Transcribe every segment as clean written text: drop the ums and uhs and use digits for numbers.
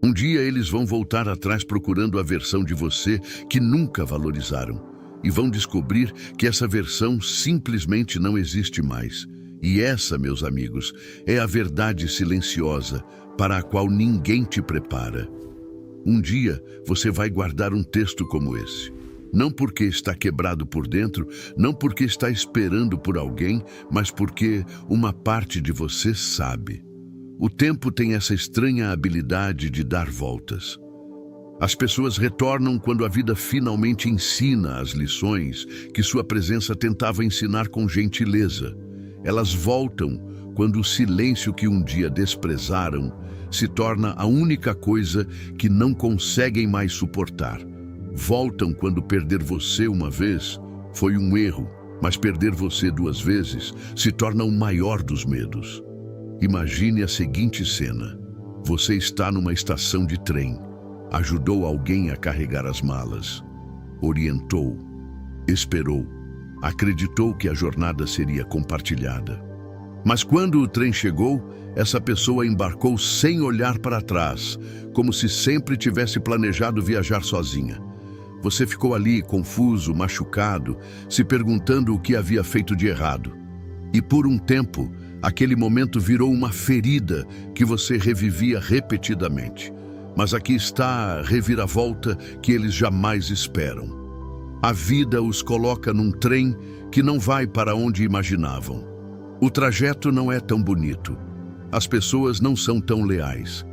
Um dia eles vão voltar atrás procurando a versão de você que nunca valorizaram. E vão descobrir que essa versão simplesmente não existe mais. E essa, meus amigos, é a verdade silenciosa para a qual ninguém te prepara. Um dia você vai guardar um texto como esse. Não porque está quebrado por dentro, não porque está esperando por alguém, mas porque uma parte de você sabe. O tempo tem essa estranha habilidade de dar voltas. As pessoas retornam quando a vida finalmente ensina as lições que sua presença tentava ensinar com gentileza. Elas voltam quando o silêncio que um dia desprezaram se torna a única coisa que não conseguem mais suportar. Voltam quando perder você uma vez foi um erro, mas perder você duas vezes se torna o maior dos medos. Imagine a seguinte cena. Você está numa estação de trem. Ajudou alguém a carregar as malas. Orientou. Esperou. Acreditou que a jornada seria compartilhada. Mas quando o trem chegou, essa pessoa embarcou sem olhar para trás, como se sempre tivesse planejado viajar sozinha. Você ficou ali, confuso, machucado, se perguntando o que havia feito de errado. E por um tempo, aquele momento virou uma ferida que você revivia repetidamente. Mas aqui está a reviravolta que eles jamais esperam. A vida os coloca num trem que não vai para onde imaginavam. O trajeto não é tão bonito. As pessoas não são tão leais.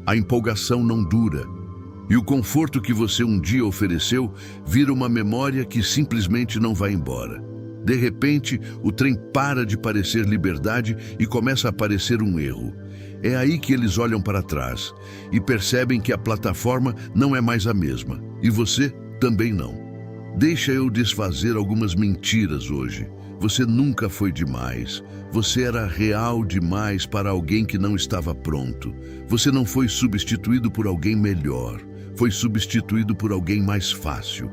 A empolgação não dura. E o conforto que você um dia ofereceu vira uma memória que simplesmente não vai embora. De repente, o trem para de parecer liberdade e começa a parecer um erro. É aí que eles olham para trás e percebem que a plataforma não é mais a mesma. E você também não. Deixa eu desfazer algumas mentiras hoje. Você nunca foi demais. Você era real demais para alguém que não estava pronto. Você não foi substituído por alguém melhor. Foi substituído por alguém mais fácil.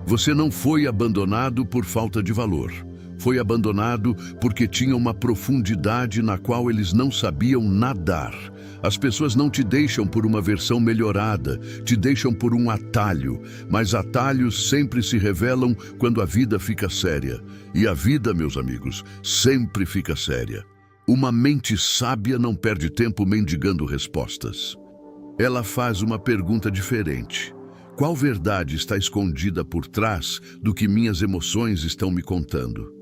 Você não foi abandonado por falta de valor. Foi abandonado porque tinha uma profundidade na qual eles não sabiam nadar. As pessoas não te deixam por uma versão melhorada, te deixam por um atalho. Mas atalhos sempre se revelam quando a vida fica séria. E a vida, meus amigos, sempre fica séria. Uma mente sábia não perde tempo mendigando respostas. Ela faz uma pergunta diferente. Qual verdade está escondida por trás do que minhas emoções estão me contando?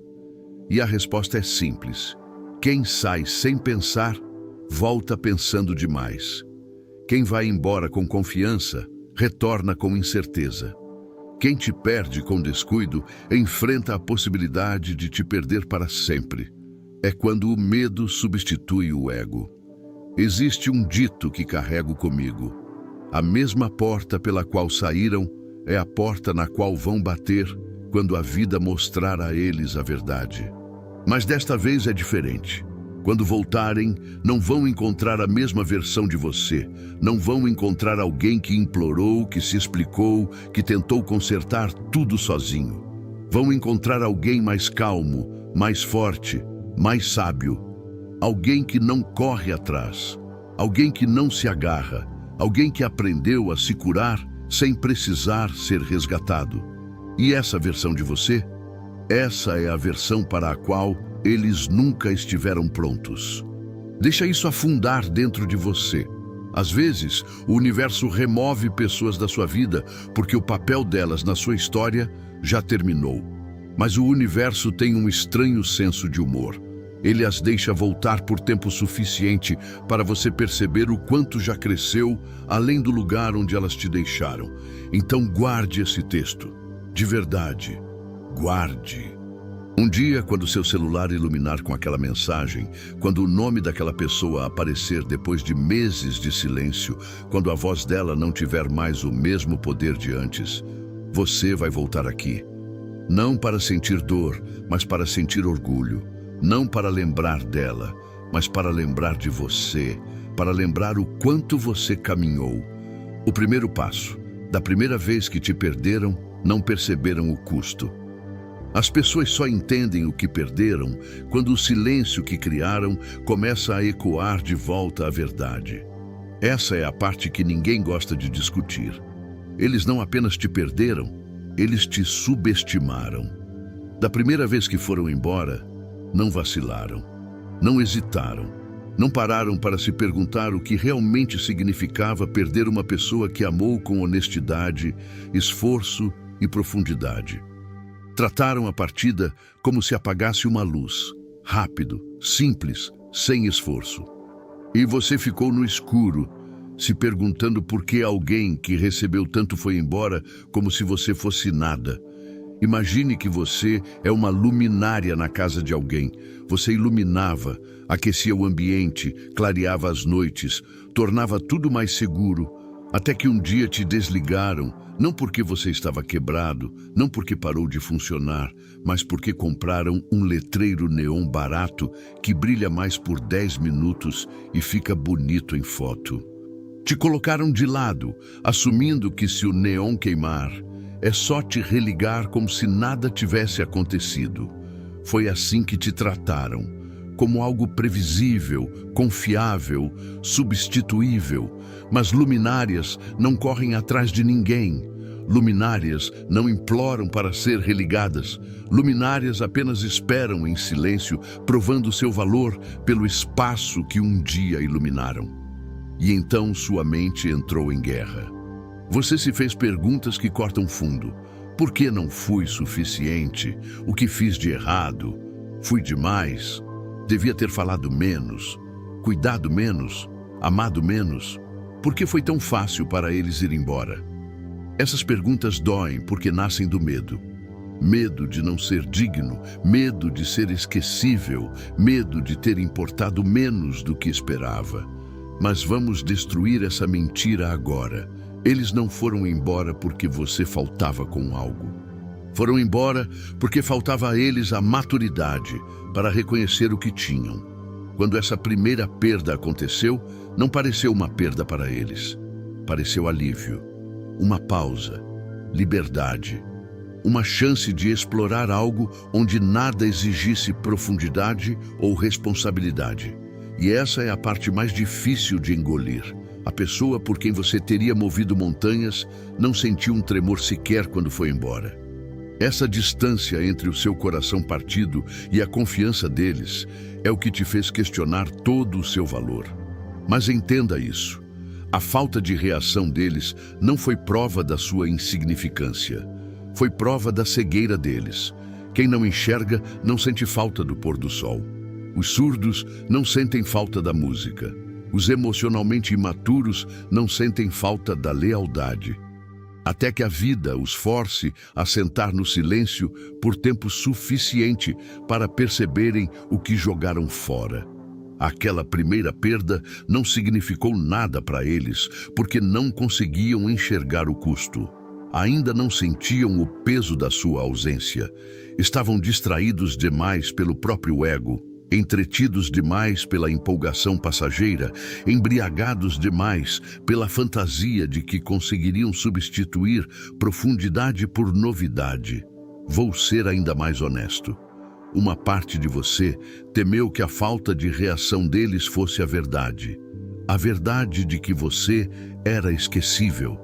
E a resposta é simples. Quem sai sem pensar, volta pensando demais. Quem vai embora com confiança, retorna com incerteza. Quem te perde com descuido, enfrenta a possibilidade de te perder para sempre. É quando o medo substitui o ego. Existe um dito que carrego comigo. A mesma porta pela qual saíram é a porta na qual vão bater quando a vida mostrar a eles a verdade. Mas desta vez é diferente. Quando voltarem, não vão encontrar a mesma versão de você. Não vão encontrar alguém que implorou, que se explicou, que tentou consertar tudo sozinho. Vão encontrar alguém mais calmo, mais forte, mais sábio. Alguém que não corre atrás. Alguém que não se agarra. Alguém que aprendeu a se curar sem precisar ser resgatado. E essa versão de você? Essa é a versão para a qual eles nunca estiveram prontos. Deixa isso afundar dentro de você. Às vezes, o universo remove pessoas da sua vida porque o papel delas na sua história já terminou. Mas o universo tem um estranho senso de humor. Ele as deixa voltar por tempo suficiente para você perceber o quanto já cresceu além do lugar onde elas te deixaram. Então guarde esse texto. De verdade, guarde. Um dia, quando seu celular iluminar com aquela mensagem, quando o nome daquela pessoa aparecer depois de meses de silêncio, quando a voz dela não tiver mais o mesmo poder de antes, você vai voltar aqui. Não para sentir dor, mas para sentir orgulho. Não para lembrar dela, mas para lembrar de você, para lembrar o quanto você caminhou. O primeiro passo, da primeira vez que te perderam, não perceberam o custo. As pessoas só entendem o que perderam quando o silêncio que criaram começa a ecoar de volta à verdade. Essa é a parte que ninguém gosta de discutir. Eles não apenas te perderam, eles te subestimaram. Da primeira vez que foram embora, não vacilaram, não hesitaram, não pararam para se perguntar o que realmente significava perder uma pessoa que amou com honestidade, esforço e profundidade. Trataram a partida como se apagasse uma luz, rápido, simples, sem esforço. E você ficou no escuro, se perguntando por que alguém que recebeu tanto foi embora como se você fosse nada. Imagine que você é uma luminária na casa de alguém. Você iluminava, aquecia o ambiente, clareava as noites, tornava tudo mais seguro, até que um dia te desligaram, não porque você estava quebrado, não porque parou de funcionar, mas porque compraram um letreiro neon barato que brilha mais por 10 minutos e fica bonito em foto. Te colocaram de lado, assumindo que se o neon queimar, é só te religar como se nada tivesse acontecido. Foi assim que te trataram, como algo previsível, confiável, substituível. Mas luminárias não correm atrás de ninguém. Luminárias não imploram para ser religadas. Luminárias apenas esperam em silêncio, provando seu valor pelo espaço que um dia iluminaram. E então sua mente entrou em guerra. Você se fez perguntas que cortam fundo. Por que não fui suficiente? O que fiz de errado? Fui demais? Devia ter falado menos? Cuidado menos? Amado menos? Por que foi tão fácil para eles ir embora? Essas perguntas doem porque nascem do medo. Medo de não ser digno, medo de ser esquecível, medo de ter importado menos do que esperava. Mas vamos destruir essa mentira agora. Eles não foram embora porque você faltava com algo. Foram embora porque faltava a eles a maturidade para reconhecer o que tinham. Quando essa primeira perda aconteceu, não pareceu uma perda para eles. Pareceu alívio, uma pausa, liberdade, uma chance de explorar algo onde nada exigisse profundidade ou responsabilidade. E essa é a parte mais difícil de engolir. A pessoa por quem você teria movido montanhas não sentiu um tremor sequer quando foi embora. Essa distância entre o seu coração partido e a confiança deles é o que te fez questionar todo o seu valor. Mas entenda isso. A falta de reação deles não foi prova da sua insignificância. Foi prova da cegueira deles. Quem não enxerga não sente falta do pôr do sol. Os surdos não sentem falta da música. Os emocionalmente imaturos não sentem falta da lealdade. Até que a vida os force a sentar no silêncio por tempo suficiente para perceberem o que jogaram fora. Aquela primeira perda não significou nada para eles, porque não conseguiam enxergar o custo. Ainda não sentiam o peso da sua ausência. Estavam distraídos demais pelo próprio ego, entretidos demais pela empolgação passageira, embriagados demais pela fantasia de que conseguiriam substituir profundidade por novidade. Vou ser ainda mais honesto. Uma parte de você temeu que a falta de reação deles fosse a verdade. A verdade de que você era esquecível,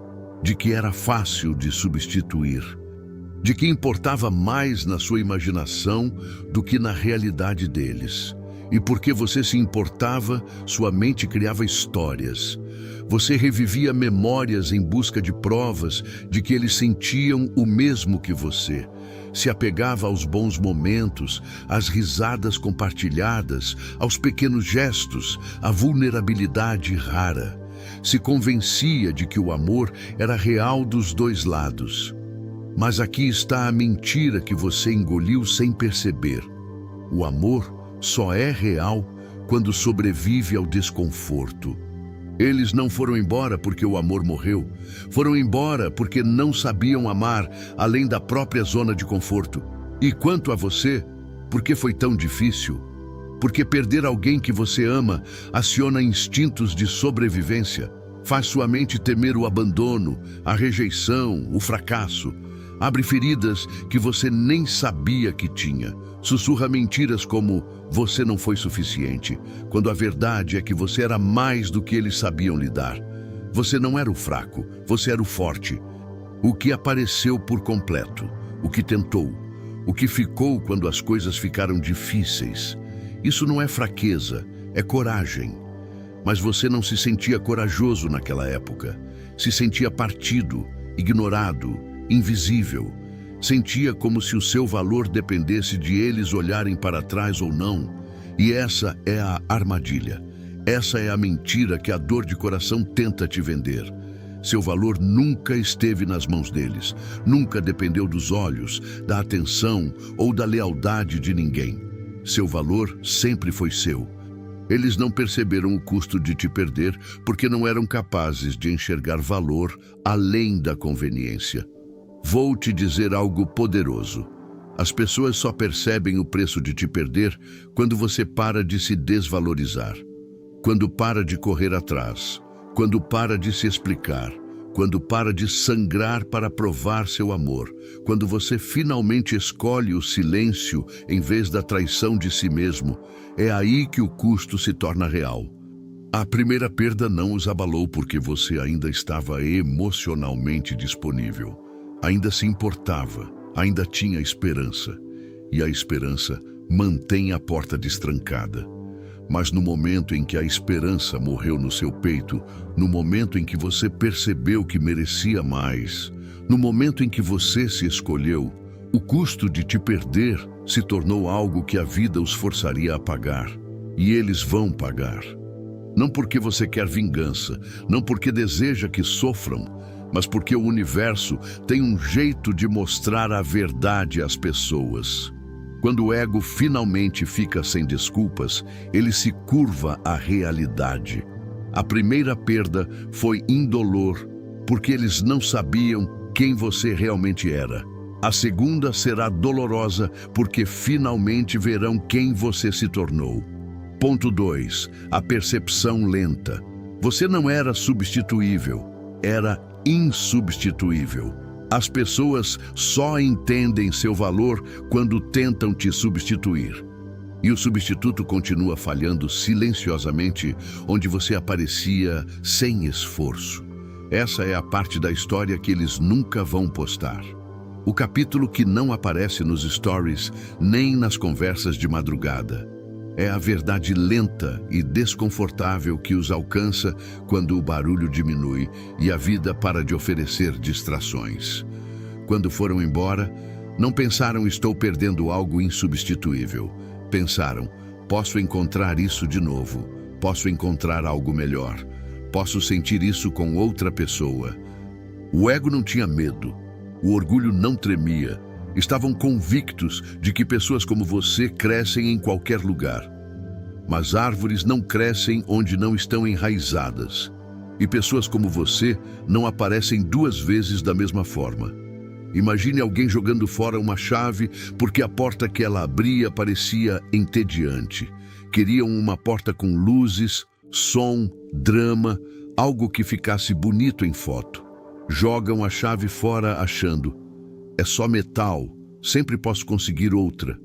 de que era fácil de substituir, de que importava mais na sua imaginação do que na realidade deles. E porque você se importava, sua mente criava histórias. Você revivia memórias em busca de provas de que eles sentiam o mesmo que você. Se apegava aos bons momentos, às risadas compartilhadas, aos pequenos gestos, à vulnerabilidade rara. Se convencia de que o amor era real dos dois lados. Mas aqui está a mentira que você engoliu sem perceber. O amor só é real quando sobrevive ao desconforto. Eles não foram embora porque o amor morreu. Foram embora porque não sabiam amar além da própria zona de conforto. E quanto a você, por que foi tão difícil? Porque perder alguém que você ama aciona instintos de sobrevivência. Faz sua mente temer o abandono, a rejeição, o fracasso. Abre feridas que você nem sabia que tinha. Sussurra mentiras como você não foi suficiente, quando a verdade é que você era mais do que eles sabiam lidar. Você não era o fraco, você era o forte. O que apareceu por completo, o que tentou, o que ficou quando as coisas ficaram difíceis. Isso não é fraqueza, é coragem. Mas você não se sentia corajoso naquela época. Se sentia partido, ignorado, invisível. Sentia como se o seu valor dependesse de eles olharem para trás ou não. E essa é a armadilha. Essa é a mentira que a dor de coração tenta te vender. Seu valor nunca esteve nas mãos deles. Nunca dependeu dos olhos, da atenção ou da lealdade de ninguém. Seu valor sempre foi seu. Eles não perceberam o custo de te perder porque não eram capazes de enxergar valor além da conveniência. Vou te dizer algo poderoso. As pessoas só percebem o preço de te perder quando você para de se desvalorizar, quando para de correr atrás, quando para de se explicar, quando para de sangrar para provar seu amor, quando você finalmente escolhe o silêncio em vez da traição de si mesmo, é aí que o custo se torna real. A primeira perda não os abalou porque você ainda estava emocionalmente disponível. Ainda se importava, ainda tinha esperança. E a esperança mantém a porta destrancada. Mas no momento em que a esperança morreu no seu peito, no momento em que você percebeu que merecia mais, no momento em que você se escolheu, o custo de te perder se tornou algo que a vida os forçaria a pagar. E eles vão pagar. Não porque você quer vingança, não porque deseja que sofram, mas porque o universo tem um jeito de mostrar a verdade às pessoas. Quando o ego finalmente fica sem desculpas, ele se curva à realidade. A primeira perda foi indolor, porque eles não sabiam quem você realmente era. A segunda será dolorosa, porque finalmente verão quem você se tornou. Ponto 2. A percepção lenta. Você não era substituível, era insubstituível. As pessoas só entendem seu valor quando tentam te substituir. E o substituto continua falhando silenciosamente onde você aparecia sem esforço. Essa é a parte da história que eles nunca vão postar. O capítulo que não aparece nos stories nem nas conversas de madrugada. É a verdade lenta e desconfortável que os alcança quando o barulho diminui e a vida para de oferecer distrações. Quando foram embora, não pensaram estou perdendo algo insubstituível. Pensaram, posso encontrar isso de novo, posso encontrar algo melhor, posso sentir isso com outra pessoa. O ego não tinha medo, o orgulho não tremia. Estavam convictos de que pessoas como você crescem em qualquer lugar. Mas árvores não crescem onde não estão enraizadas. E pessoas como você não aparecem duas vezes da mesma forma. Imagine alguém jogando fora uma chave porque a porta que ela abria parecia entediante. Queriam uma porta com luzes, som, drama, algo que ficasse bonito em foto. Jogam a chave fora achando, é só metal, sempre posso conseguir outra.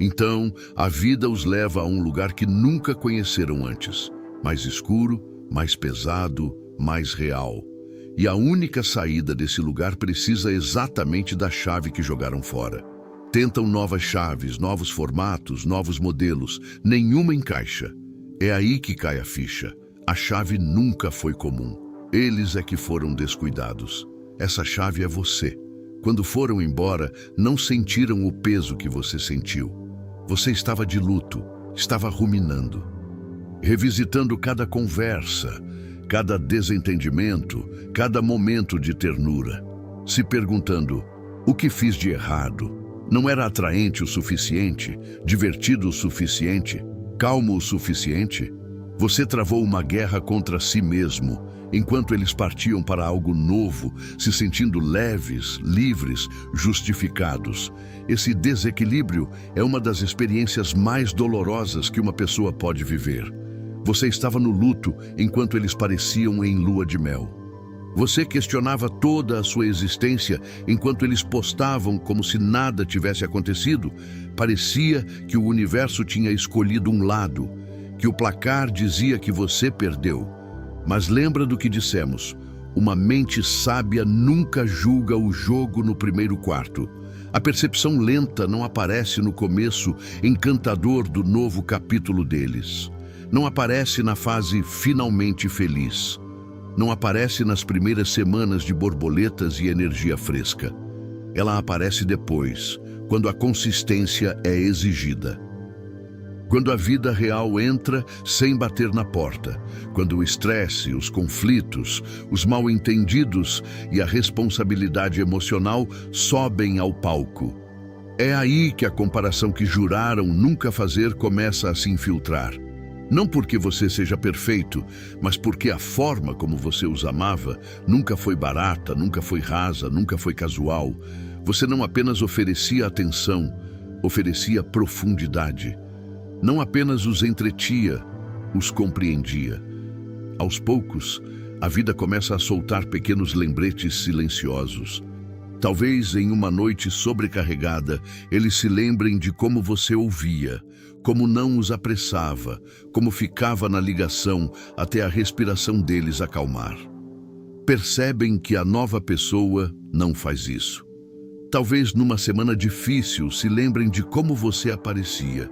Então, a vida os leva a um lugar que nunca conheceram antes. Mais escuro, mais pesado, mais real. E a única saída desse lugar precisa exatamente da chave que jogaram fora. Tentam novas chaves, novos formatos, novos modelos. Nenhuma encaixa. É aí que cai a ficha. A chave nunca foi comum. Eles é que foram descuidados. Essa chave é você. Quando foram embora, não sentiram o peso que você sentiu. Você estava de luto, estava ruminando, revisitando cada conversa, cada desentendimento, cada momento de ternura, se perguntando, o que fiz de errado? Não era atraente o suficiente, divertido o suficiente, calmo o suficiente? Você travou uma guerra contra si mesmo, enquanto eles partiam para algo novo, se sentindo leves, livres, justificados. Esse desequilíbrio é uma das experiências mais dolorosas que uma pessoa pode viver. Você estava no luto enquanto eles pareciam em lua de mel. Você questionava toda a sua existência enquanto eles postavam como se nada tivesse acontecido. Parecia que o universo tinha escolhido um lado, que o placar dizia que você perdeu. Mas lembra do que dissemos: uma mente sábia nunca julga o jogo no primeiro quarto. A percepção lenta não aparece no começo encantador do novo capítulo deles. Não aparece na fase finalmente feliz. Não aparece nas primeiras semanas de borboletas e energia fresca. Ela aparece depois, quando a consistência é exigida. Quando a vida real entra sem bater na porta. Quando o estresse, os conflitos, os mal-entendidos e a responsabilidade emocional sobem ao palco. É aí que a comparação que juraram nunca fazer começa a se infiltrar. Não porque você seja perfeito, mas porque a forma como você os amava nunca foi barata, nunca foi rasa, nunca foi casual. Você não apenas oferecia atenção, oferecia profundidade. Não apenas os entretia, os compreendia. Aos poucos, a vida começa a soltar pequenos lembretes silenciosos. Talvez em uma noite sobrecarregada, eles se lembrem de como você ouvia, como não os apressava, como ficava na ligação até a respiração deles acalmar. Percebem que a nova pessoa não faz isso. Talvez numa semana difícil se lembrem de como você aparecia,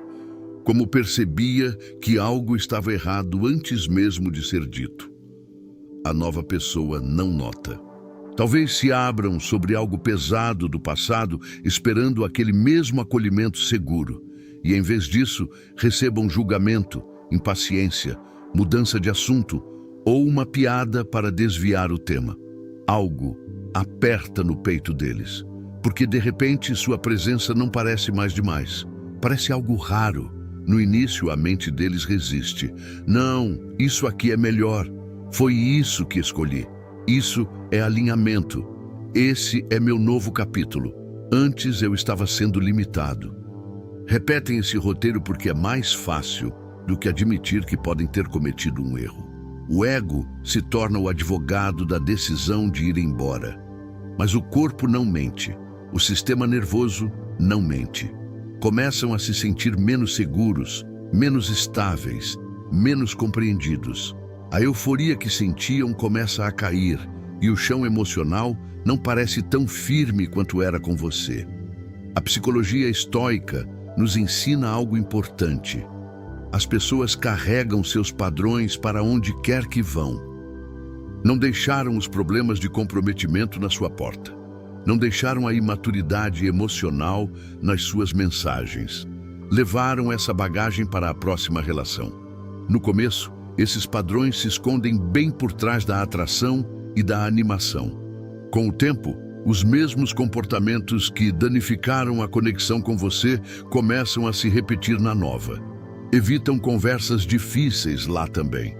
como percebia que algo estava errado antes mesmo de ser dito. A nova pessoa não nota. Talvez se abram sobre algo pesado do passado, esperando aquele mesmo acolhimento seguro, e em vez disso, recebam julgamento, impaciência, mudança de assunto ou uma piada para desviar o tema. Algo aperta no peito deles, porque de repente sua presença não parece mais demais. Parece algo raro. No início, a mente deles resiste. Não, isso aqui é melhor. Foi isso que escolhi. Isso é alinhamento. Esse é meu novo capítulo. Antes eu estava sendo limitado. Repetem esse roteiro porque é mais fácil do que admitir que podem ter cometido um erro. O ego se torna o advogado da decisão de ir embora. Mas o corpo não mente. O sistema nervoso não mente. Começam a se sentir menos seguros, menos estáveis, menos compreendidos. A euforia que sentiam começa a cair e o chão emocional não parece tão firme quanto era com você. A psicologia estoica nos ensina algo importante. As pessoas carregam seus padrões para onde quer que vão. Não deixaram os problemas de comprometimento na sua porta. Não deixaram a imaturidade emocional nas suas mensagens. Levaram essa bagagem para a próxima relação. No começo, esses padrões se escondem bem por trás da atração e da animação. Com o tempo, os mesmos comportamentos que danificaram a conexão com você começam a se repetir na nova. Evitam conversas difíceis lá também.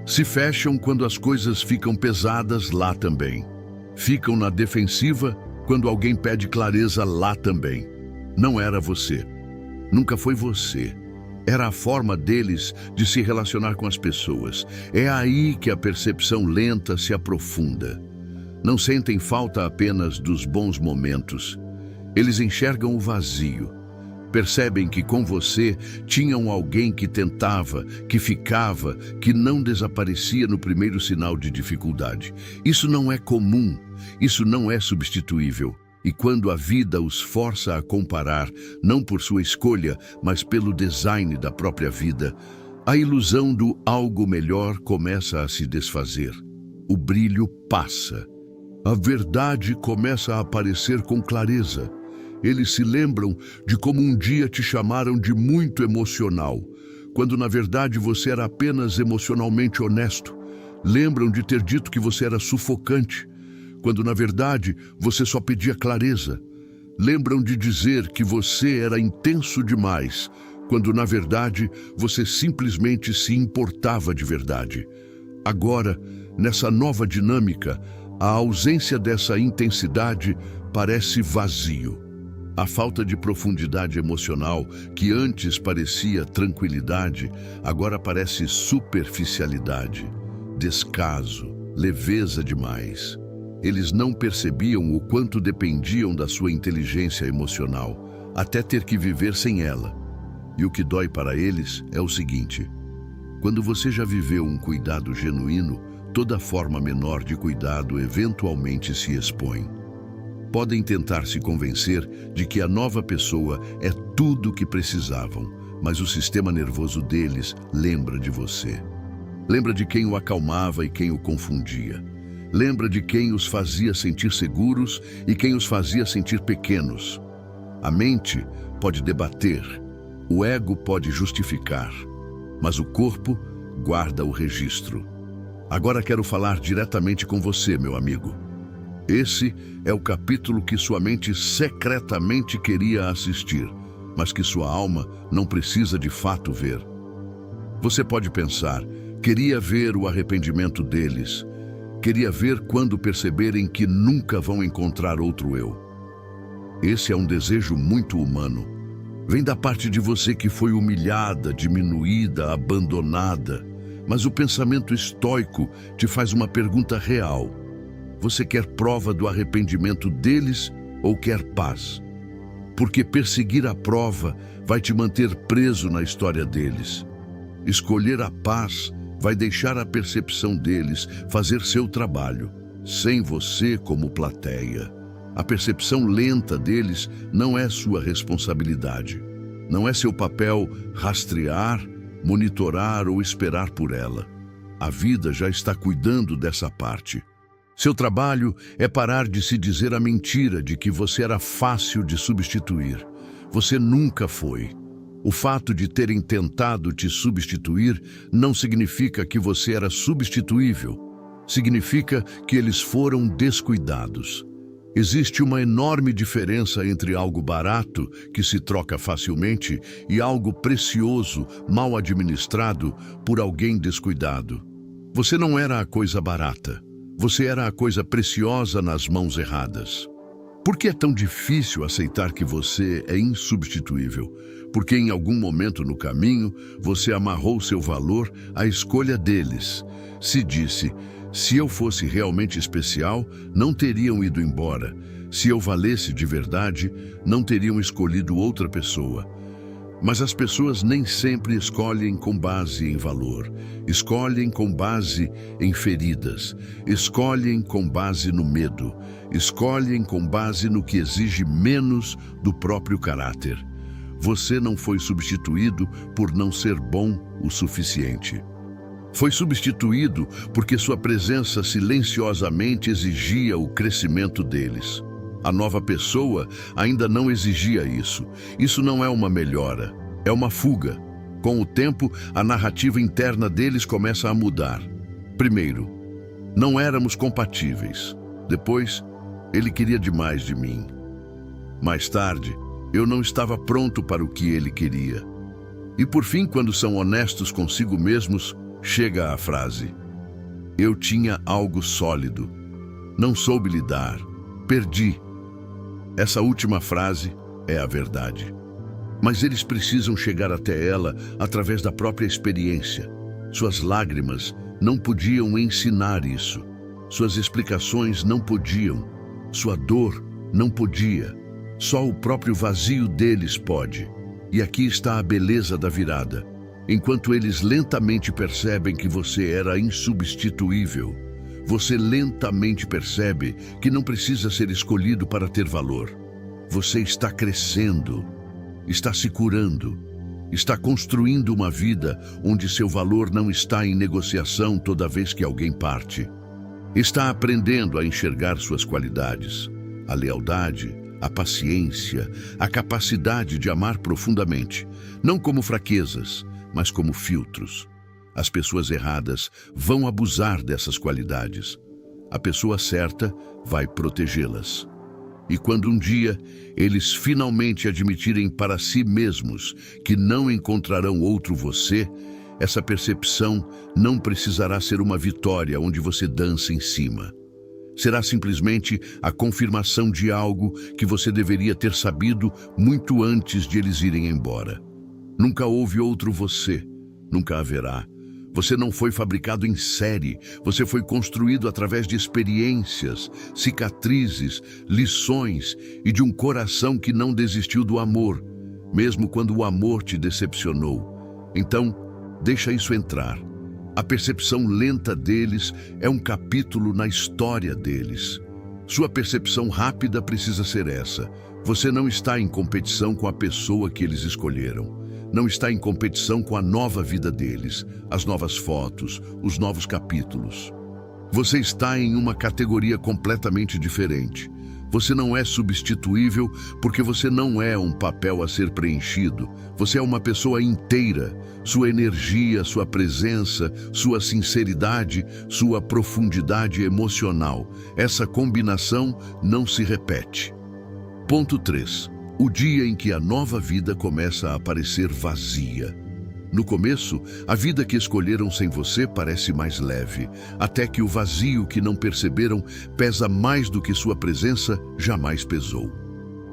Se fecham quando as coisas ficam pesadas lá também. Ficam na defensiva quando alguém pede clareza lá também. Não era você. Nunca foi você. Era a forma deles de se relacionar com as pessoas. É aí que a percepção lenta se aprofunda. Não sentem falta apenas dos bons momentos. Eles enxergam o vazio. Percebem que com você tinham alguém que tentava, que ficava, que não desaparecia no primeiro sinal de dificuldade. Isso não é comum, isso não é substituível. E quando a vida os força a comparar, não por sua escolha, mas pelo design da própria vida, a ilusão do algo melhor começa a se desfazer. O brilho passa. A verdade começa a aparecer com clareza. Eles se lembram de como um dia te chamaram de muito emocional, quando na verdade você era apenas emocionalmente honesto. Lembram de ter dito que você era sufocante, quando na verdade você só pedia clareza. Lembram de dizer que você era intenso demais, quando na verdade você simplesmente se importava de verdade. Agora, nessa nova dinâmica, a ausência dessa intensidade parece vazio. A falta de profundidade emocional, que antes parecia tranquilidade, agora parece superficialidade, descaso, leveza demais. Eles não percebiam o quanto dependiam da sua inteligência emocional, até ter que viver sem ela. E o que dói para eles é o seguinte: quando você já viveu um cuidado genuíno, toda forma menor de cuidado eventualmente se expõe. Podem tentar se convencer de que a nova pessoa é tudo o que precisavam, mas o sistema nervoso deles lembra de você. Lembra de quem o acalmava e quem o confundia. Lembra de quem os fazia sentir seguros e quem os fazia sentir pequenos. A mente pode debater, o ego pode justificar, mas o corpo guarda o registro. Agora quero falar diretamente com você, meu amigo. Esse é o capítulo que sua mente secretamente queria assistir, mas que sua alma não precisa de fato ver. Você pode pensar, queria ver o arrependimento deles, queria ver quando perceberem que nunca vão encontrar outro eu. Esse é um desejo muito humano. Vem da parte de você que foi humilhada, diminuída, abandonada. Mas o pensamento estoico te faz uma pergunta real. Você quer prova do arrependimento deles ou quer paz? Porque perseguir a prova vai te manter preso na história deles. Escolher a paz vai deixar a percepção deles fazer seu trabalho, sem você como plateia. A percepção lenta deles não é sua responsabilidade. Não é seu papel rastrear, monitorar ou esperar por ela. A vida já está cuidando dessa parte. Seu trabalho é parar de se dizer a mentira de que você era fácil de substituir. Você nunca foi. O fato de terem tentado te substituir não significa que você era substituível. Significa que eles foram descuidados. Existe uma enorme diferença entre algo barato, que se troca facilmente, e algo precioso, mal administrado por alguém descuidado. Você não era a coisa barata. Você era a coisa preciosa nas mãos erradas. Por que é tão difícil aceitar que você é insubstituível? Porque em algum momento no caminho, você amarrou seu valor à escolha deles. Se disse: se eu fosse realmente especial, não teriam ido embora. Se eu valesse de verdade, não teriam escolhido outra pessoa. Mas as pessoas nem sempre escolhem com base em valor. Escolhem com base em feridas. Escolhem com base no medo. Escolhem com base no que exige menos do próprio caráter. Você não foi substituído por não ser bom o suficiente. Foi substituído porque sua presença silenciosamente exigia o crescimento deles. A nova pessoa ainda não exigia isso. Isso não é uma melhora, é uma fuga. Com o tempo, a narrativa interna deles começa a mudar. Primeiro, não éramos compatíveis. Depois, ele queria demais de mim. Mais tarde, eu não estava pronto para o que ele queria. E por fim, quando são honestos consigo mesmos, chega a frase: eu tinha algo sólido, não soube lidar, perdi. Essa última frase é a verdade. Mas eles precisam chegar até ela através da própria experiência. Suas lágrimas não podiam ensinar isso. Suas explicações não podiam. Sua dor não podia. Só o próprio vazio deles pode. E aqui está a beleza da virada. Enquanto eles lentamente percebem que você era insubstituível, você lentamente percebe que não precisa ser escolhido para ter valor. Você está crescendo, está se curando, está construindo uma vida onde seu valor não está em negociação toda vez que alguém parte. Está aprendendo a enxergar suas qualidades, a lealdade, a paciência, a capacidade de amar profundamente, não como fraquezas, mas como filtros. As pessoas erradas vão abusar dessas qualidades. A pessoa certa vai protegê-las. E quando um dia eles finalmente admitirem para si mesmos que não encontrarão outro você, essa percepção não precisará ser uma vitória onde você dança em cima. Será simplesmente a confirmação de algo que você deveria ter sabido muito antes de eles irem embora. Nunca houve outro você, nunca haverá. Você não foi fabricado em série, você foi construído através de experiências, cicatrizes, lições e de um coração que não desistiu do amor, mesmo quando o amor te decepcionou. Então, deixa isso entrar. A percepção lenta deles é um capítulo na história deles. Sua percepção rápida precisa ser essa. Você não está em competição com a pessoa que eles escolheram. Não está em competição com a nova vida deles, as novas fotos, os novos capítulos. Você está em uma categoria completamente diferente. Você não é substituível porque você não é um papel a ser preenchido. Você é uma pessoa inteira. Sua energia, sua presença, sua sinceridade, sua profundidade emocional. Essa combinação não se repete. Ponto 3. O dia em que a nova vida começa a parecer vazia. No começo, a vida que escolheram sem você parece mais leve, até que o vazio que não perceberam pesa mais do que sua presença jamais pesou.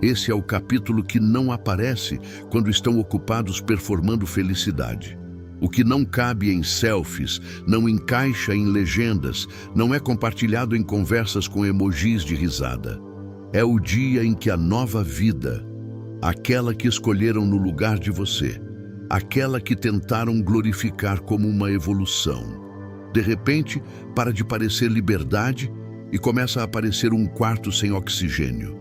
Esse é o capítulo que não aparece quando estão ocupados performando felicidade. O que não cabe em selfies, não encaixa em legendas, não é compartilhado em conversas com emojis de risada. É o dia em que a nova vida, aquela que escolheram no lugar de você, aquela que tentaram glorificar como uma evolução, de repente, para de parecer liberdade e começa a aparecer um quarto sem oxigênio.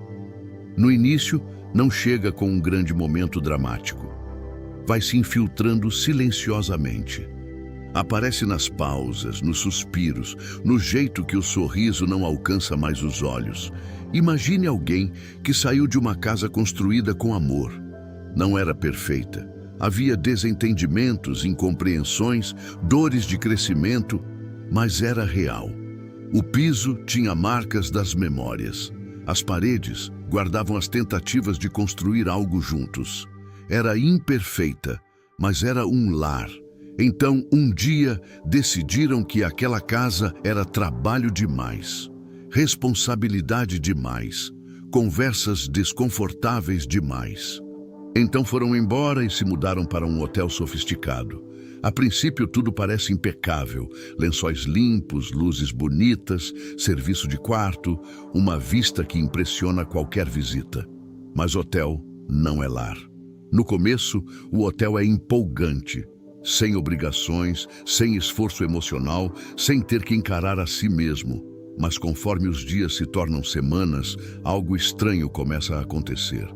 No início, não chega com um grande momento dramático. Vai se infiltrando silenciosamente. Aparece nas pausas, nos suspiros, no jeito que o sorriso não alcança mais os olhos. Imagine alguém que saiu de uma casa construída com amor. Não era perfeita. Havia desentendimentos, incompreensões, dores de crescimento, mas era real. O piso tinha marcas das memórias. As paredes guardavam as tentativas de construir algo juntos. Era imperfeita, mas era um lar. Então, um dia, decidiram que aquela casa era trabalho demais, responsabilidade demais, conversas desconfortáveis demais. Então foram embora e se mudaram para um hotel sofisticado. A princípio tudo parece impecável, lençóis limpos, luzes bonitas, serviço de quarto, uma vista que impressiona qualquer visita. Mas hotel não é lar. No começo, o hotel é empolgante, sem obrigações, sem esforço emocional, sem ter que encarar a si mesmo. Mas conforme os dias se tornam semanas, algo estranho começa a acontecer.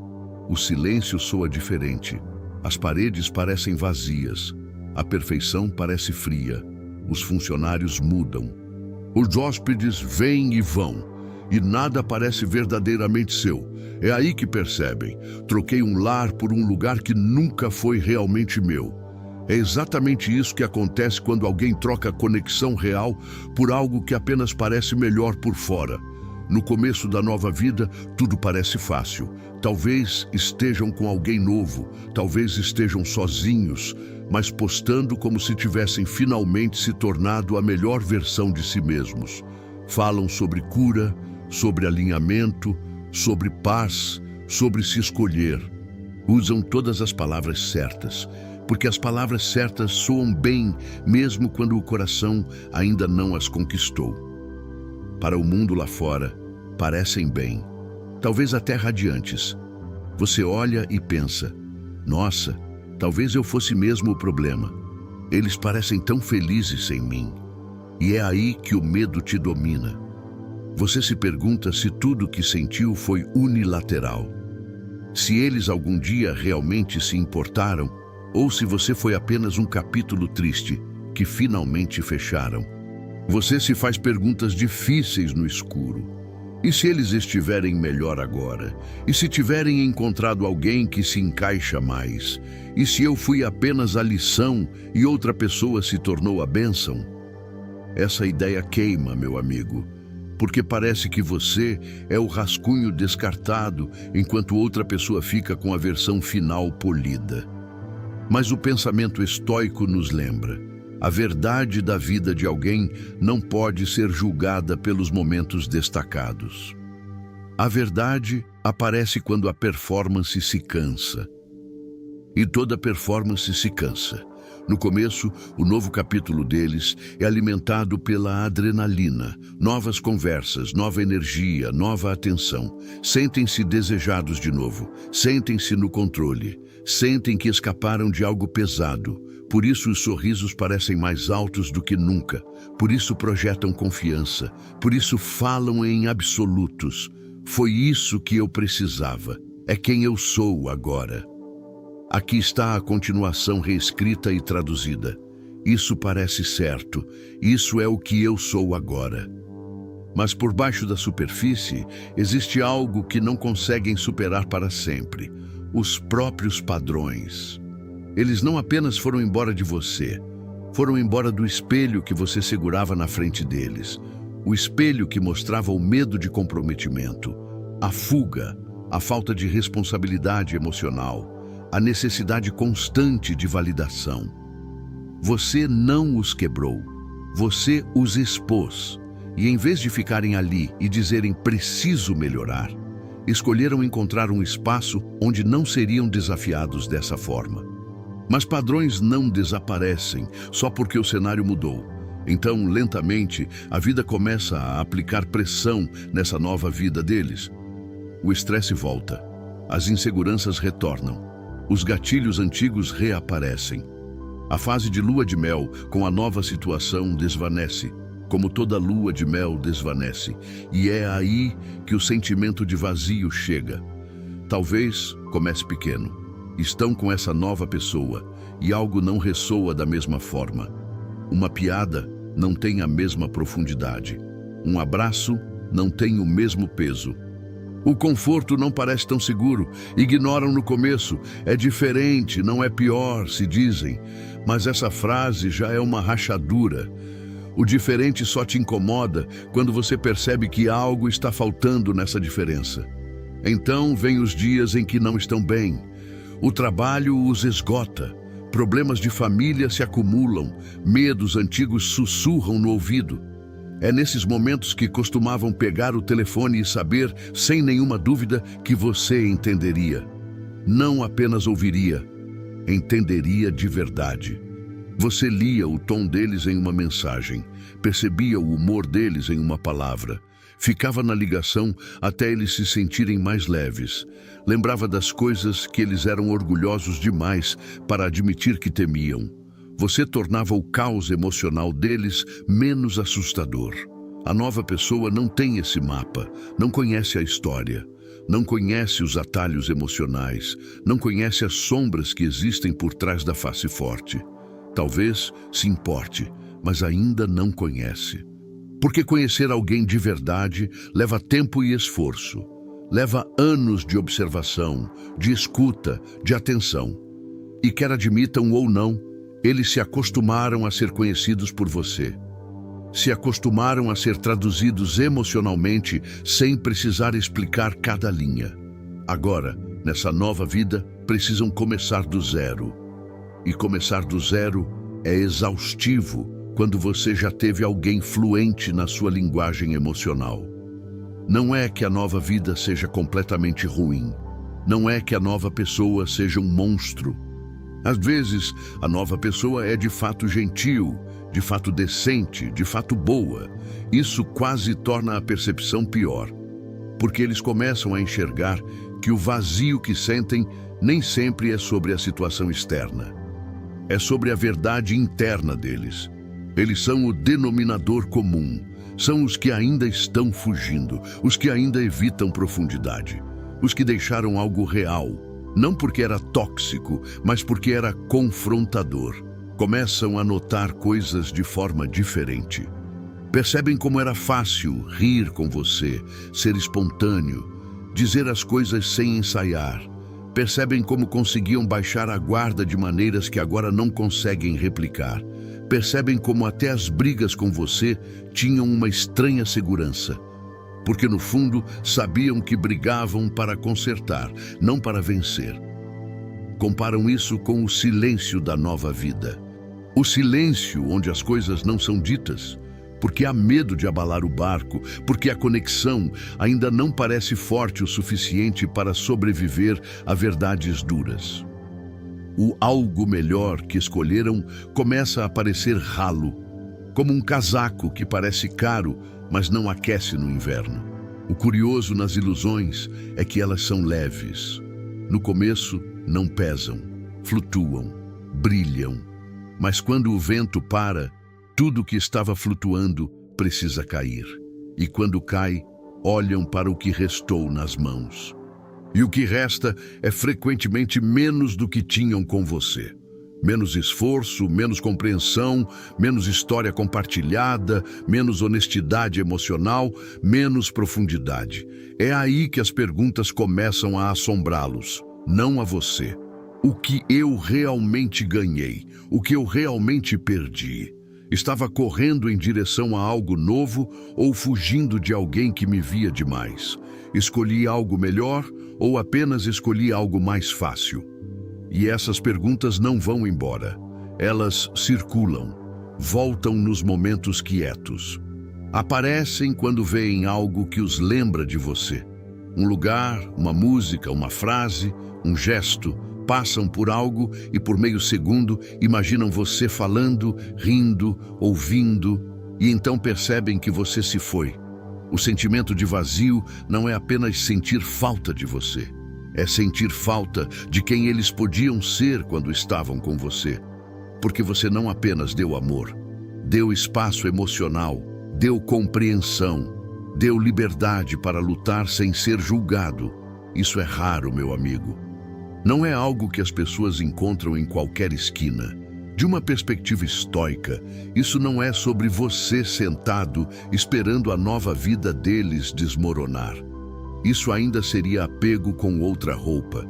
O silêncio soa diferente. As paredes parecem vazias. A perfeição parece fria. Os funcionários mudam. Os hóspedes vêm e vão, e nada parece verdadeiramente seu. É aí que percebem. Troquei um lar por um lugar que nunca foi realmente meu. É exatamente isso que acontece quando alguém troca a conexão real por algo que apenas parece melhor por fora. No começo da nova vida, tudo parece fácil. Talvez estejam com alguém novo, talvez estejam sozinhos, mas postando como se tivessem finalmente se tornado a melhor versão de si mesmos. Falam sobre cura, sobre alinhamento, sobre paz, sobre se escolher. Usam todas as palavras certas, porque as palavras certas soam bem, mesmo quando o coração ainda não as conquistou. Para o mundo lá fora, parecem bem, talvez até radiantes. Você olha e pensa, nossa, talvez eu fosse mesmo o problema. Eles parecem tão felizes sem mim. E é aí que o medo te domina. Você se pergunta se tudo o que sentiu foi unilateral. Se eles algum dia realmente se importaram, ou se você foi apenas um capítulo triste que finalmente fecharam. Você se faz perguntas difíceis no escuro. E se eles estiverem melhor agora? E se tiverem encontrado alguém que se encaixa mais? E se eu fui apenas a lição e outra pessoa se tornou a bênção? Essa ideia queima, meu amigo, porque parece que você é o rascunho descartado enquanto outra pessoa fica com a versão final polida. Mas o pensamento estoico nos lembra: a verdade da vida de alguém não pode ser julgada pelos momentos destacados. A verdade aparece quando a performance se cansa. E toda performance se cansa. No começo, o novo capítulo deles é alimentado pela adrenalina, novas conversas, nova energia, nova atenção. Sentem-se desejados de novo, sentem-se no controle, sentem que escaparam de algo pesado. Por isso os sorrisos parecem mais altos do que nunca, por isso projetam confiança, por isso falam em absolutos. Foi isso que eu precisava, é quem eu sou agora. Aqui está a continuação reescrita e traduzida. Isso parece certo, isso é o que eu sou agora. Mas por baixo da superfície existe algo que não conseguem superar para sempre: os próprios padrões. Eles não apenas foram embora de você, foram embora do espelho que você segurava na frente deles. O espelho que mostrava o medo de comprometimento, a fuga, a falta de responsabilidade emocional, a necessidade constante de validação. Você não os quebrou, você os expôs. E em vez de ficarem ali e dizerem preciso melhorar, escolheram encontrar um espaço onde não seriam desafiados dessa forma. Mas padrões não desaparecem só porque o cenário mudou. Então, lentamente, a vida começa a aplicar pressão nessa nova vida deles. O estresse volta, as inseguranças retornam. Os gatilhos antigos reaparecem. A fase de lua de mel com a nova situação desvanece, como toda lua de mel desvanece. E é aí que o sentimento de vazio chega. Talvez comece pequeno. Estão com essa nova pessoa e algo não ressoa da mesma forma. Uma piada não tem a mesma profundidade. Um abraço não tem o mesmo peso. O conforto não parece tão seguro, ignoram no começo. É diferente, não é pior, se dizem. Mas essa frase já é uma rachadura. O diferente só te incomoda quando você percebe que algo está faltando nessa diferença. Então vêm os dias em que não estão bem. O trabalho os esgota. Problemas de família se acumulam. Medos antigos sussurram no ouvido. É nesses momentos que costumavam pegar o telefone e saber, sem nenhuma dúvida, que você entenderia. Não apenas ouviria, entenderia de verdade. Você lia o tom deles em uma mensagem, percebia o humor deles em uma palavra, ficava na ligação até eles se sentirem mais leves. Lembrava das coisas que eles eram orgulhosos demais para admitir que temiam. Você tornava o caos emocional deles menos assustador. A nova pessoa não tem esse mapa, não conhece a história, não conhece os atalhos emocionais, não conhece as sombras que existem por trás da face forte. Talvez se importe, mas ainda não conhece. Porque conhecer alguém de verdade leva tempo e esforço. Leva anos de observação, de escuta, de atenção. E quer admitam ou não, eles se acostumaram a ser conhecidos por você. Se acostumaram a ser traduzidos emocionalmente sem precisar explicar cada linha. Agora, nessa nova vida, precisam começar do zero. E começar do zero é exaustivo quando você já teve alguém fluente na sua linguagem emocional. Não é que a nova vida seja completamente ruim. Não é que a nova pessoa seja um monstro. Às vezes, a nova pessoa é de fato gentil, de fato decente, de fato boa. Isso quase torna a percepção pior, porque eles começam a enxergar que o vazio que sentem nem sempre é sobre a situação externa. É sobre a verdade interna deles. Eles são o denominador comum. São os que ainda estão fugindo, os que ainda evitam profundidade, os que deixaram algo real. Não porque era tóxico, mas porque era confrontador. Começam a notar coisas de forma diferente. Percebem como era fácil rir com você, ser espontâneo, dizer as coisas sem ensaiar. Percebem como conseguiam baixar a guarda de maneiras que agora não conseguem replicar. Percebem como até as brigas com você tinham uma estranha segurança. Porque no fundo sabiam que brigavam para consertar, não para vencer. Comparam isso com o silêncio da nova vida. O silêncio onde as coisas não são ditas, porque há medo de abalar o barco, porque a conexão ainda não parece forte o suficiente para sobreviver a verdades duras. O algo melhor que escolheram começa a parecer ralo, como um casaco que parece caro, mas não aquece no inverno. O curioso nas ilusões é que elas são leves. No começo, não pesam, flutuam, brilham. Mas quando o vento para, tudo que estava flutuando precisa cair. E quando cai, olham para o que restou nas mãos. E o que resta é frequentemente menos do que tinham com você. Menos esforço, menos compreensão, menos história compartilhada, menos honestidade emocional, menos profundidade. É aí que as perguntas começam a assombrá-los, não a você. O que eu realmente ganhei? O que eu realmente perdi? Estava correndo em direção a algo novo ou fugindo de alguém que me via demais? Escolhi algo melhor ou apenas escolhi algo mais fácil? E essas perguntas não vão embora. Elas circulam, voltam nos momentos quietos. Aparecem quando veem algo que os lembra de você. Um lugar, uma música, uma frase, um gesto. Passam por algo e por meio segundo imaginam você falando, rindo, ouvindo, e então percebem que você se foi. O sentimento de vazio não é apenas sentir falta de você. É sentir falta de quem eles podiam ser quando estavam com você. Porque você não apenas deu amor, deu espaço emocional, deu compreensão, deu liberdade para lutar sem ser julgado. Isso é raro, meu amigo. Não é algo que as pessoas encontram em qualquer esquina. De uma perspectiva estoica, isso não é sobre você sentado esperando a nova vida deles desmoronar. Isso ainda seria apego com outra roupa.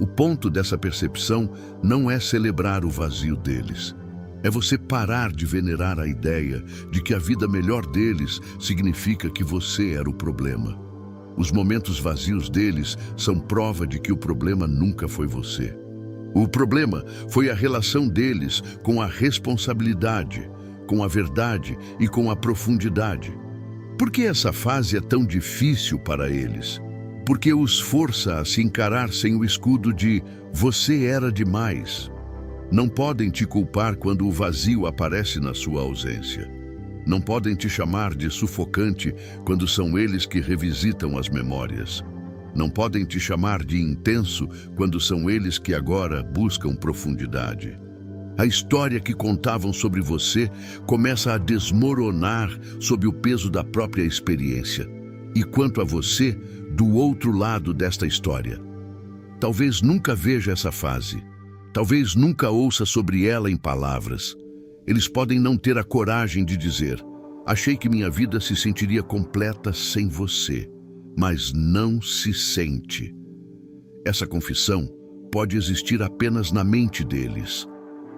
O ponto dessa percepção não é celebrar o vazio deles. É você parar de venerar a ideia de que a vida melhor deles significa que você era o problema. Os momentos vazios deles são prova de que o problema nunca foi você. O problema foi a relação deles com a responsabilidade, com a verdade e com a profundidade. Por que essa fase é tão difícil para eles? Porque os força a se encarar sem o escudo de "você era demais". Não podem te culpar quando o vazio aparece na sua ausência. Não podem te chamar de sufocante quando são eles que revisitam as memórias. Não podem te chamar de intenso quando são eles que agora buscam profundidade. A história que contavam sobre você começa a desmoronar sob o peso da própria experiência. E quanto a você, do outro lado desta história, talvez nunca veja essa fase, talvez nunca ouça sobre ela em palavras. Eles podem não ter a coragem de dizer: "Achei que minha vida se sentiria completa sem você", mas não se sente. Essa confissão pode existir apenas na mente deles.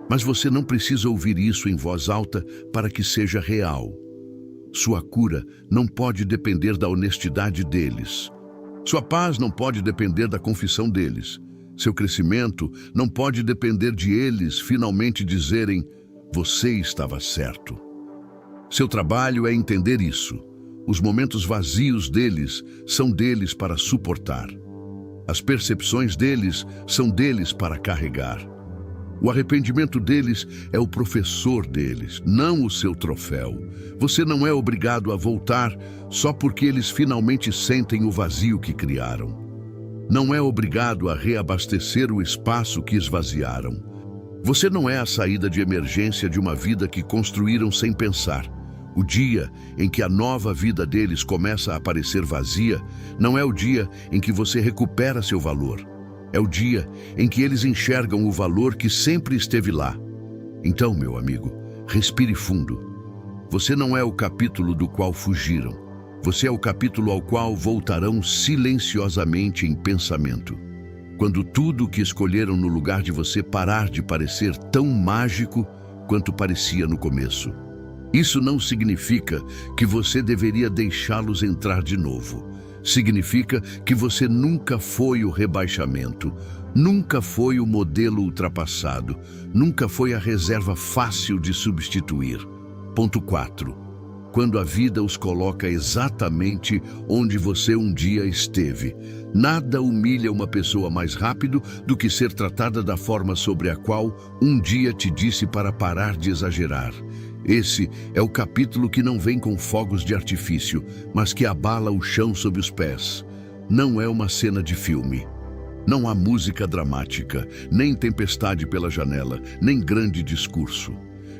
Mas você não precisa ouvir isso em voz alta para que seja real. Sua cura não pode depender da honestidade deles. Sua paz não pode depender da confissão deles. Seu crescimento não pode depender de eles finalmente dizerem: "Você estava certo". Seu trabalho é entender isso. Os momentos vazios deles são deles para suportar. As percepções deles são deles para carregar. O arrependimento deles é o professor deles, não o seu troféu. Você não é obrigado a voltar só porque eles finalmente sentem o vazio que criaram. Não é obrigado a reabastecer o espaço que esvaziaram. Você não é a saída de emergência de uma vida que construíram sem pensar. O dia em que a nova vida deles começa a parecer vazia não é o dia em que você recupera seu valor. É o dia em que eles enxergam o valor que sempre esteve lá. Então, meu amigo, respire fundo. Você não é o capítulo do qual fugiram. Você é o capítulo ao qual voltarão silenciosamente em pensamento. Quando tudo o que escolheram no lugar de você parar de parecer tão mágico quanto parecia no começo. Isso não significa que você deveria deixá-los entrar de novo. Significa que você nunca foi o rebaixamento, nunca foi o modelo ultrapassado, nunca foi a reserva fácil de substituir. Ponto 4. quando a vida os coloca exatamente onde você um dia esteve. Nada humilha uma pessoa mais rápido do que ser tratada da forma sobre a qual um dia te disse para parar de exagerar. Esse é o capítulo que não vem com fogos de artifício, mas que abala o chão sob os pés. Não é uma cena de filme. Não há música dramática, nem tempestade pela janela, nem grande discurso.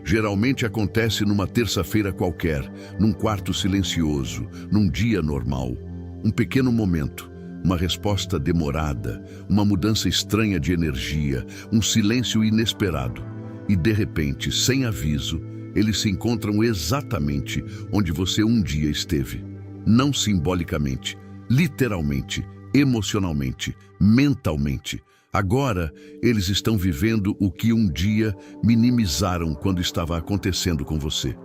Geralmente acontece numa terça-feira qualquer, num quarto silencioso, num dia normal. Um pequeno momento, uma resposta demorada, uma mudança estranha de energia, um silêncio inesperado. E de repente, sem aviso, eles se encontram exatamente onde você um dia esteve. Não simbolicamente, literalmente, emocionalmente, mentalmente. Agora, eles estão vivendo o que um dia minimizaram quando estava acontecendo com você.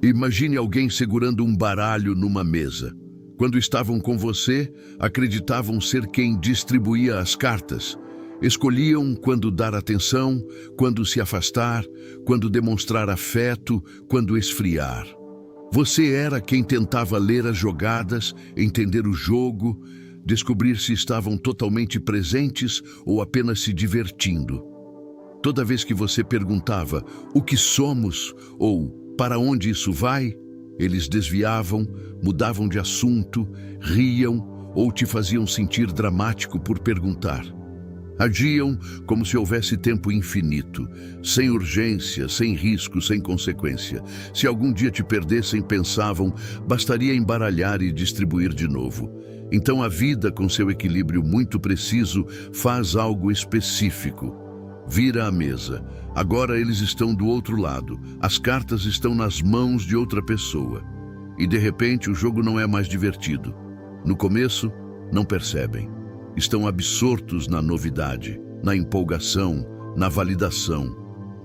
Imagine alguém segurando um baralho numa mesa. Quando estavam com você, acreditavam ser quem distribuía as cartas. Escolhiam quando dar atenção, quando se afastar, quando demonstrar afeto, quando esfriar. Você era quem tentava ler as jogadas, entender o jogo, descobrir se estavam totalmente presentes ou apenas se divertindo. Toda vez que você perguntava o que somos ou para onde isso vai, eles desviavam, mudavam de assunto, riam ou te faziam sentir dramático por perguntar. Agiam como se houvesse tempo infinito, sem urgência, sem risco, sem consequência. Se algum dia te perdessem, pensavam, bastaria embaralhar e distribuir de novo. Então a vida, com seu equilíbrio muito preciso, faz algo específico. Vira a mesa. Agora eles estão do outro lado. As cartas estão nas mãos de outra pessoa. E de repente o jogo não é mais divertido. No começo, não percebem. Estão absortos na novidade, na empolgação, na validação.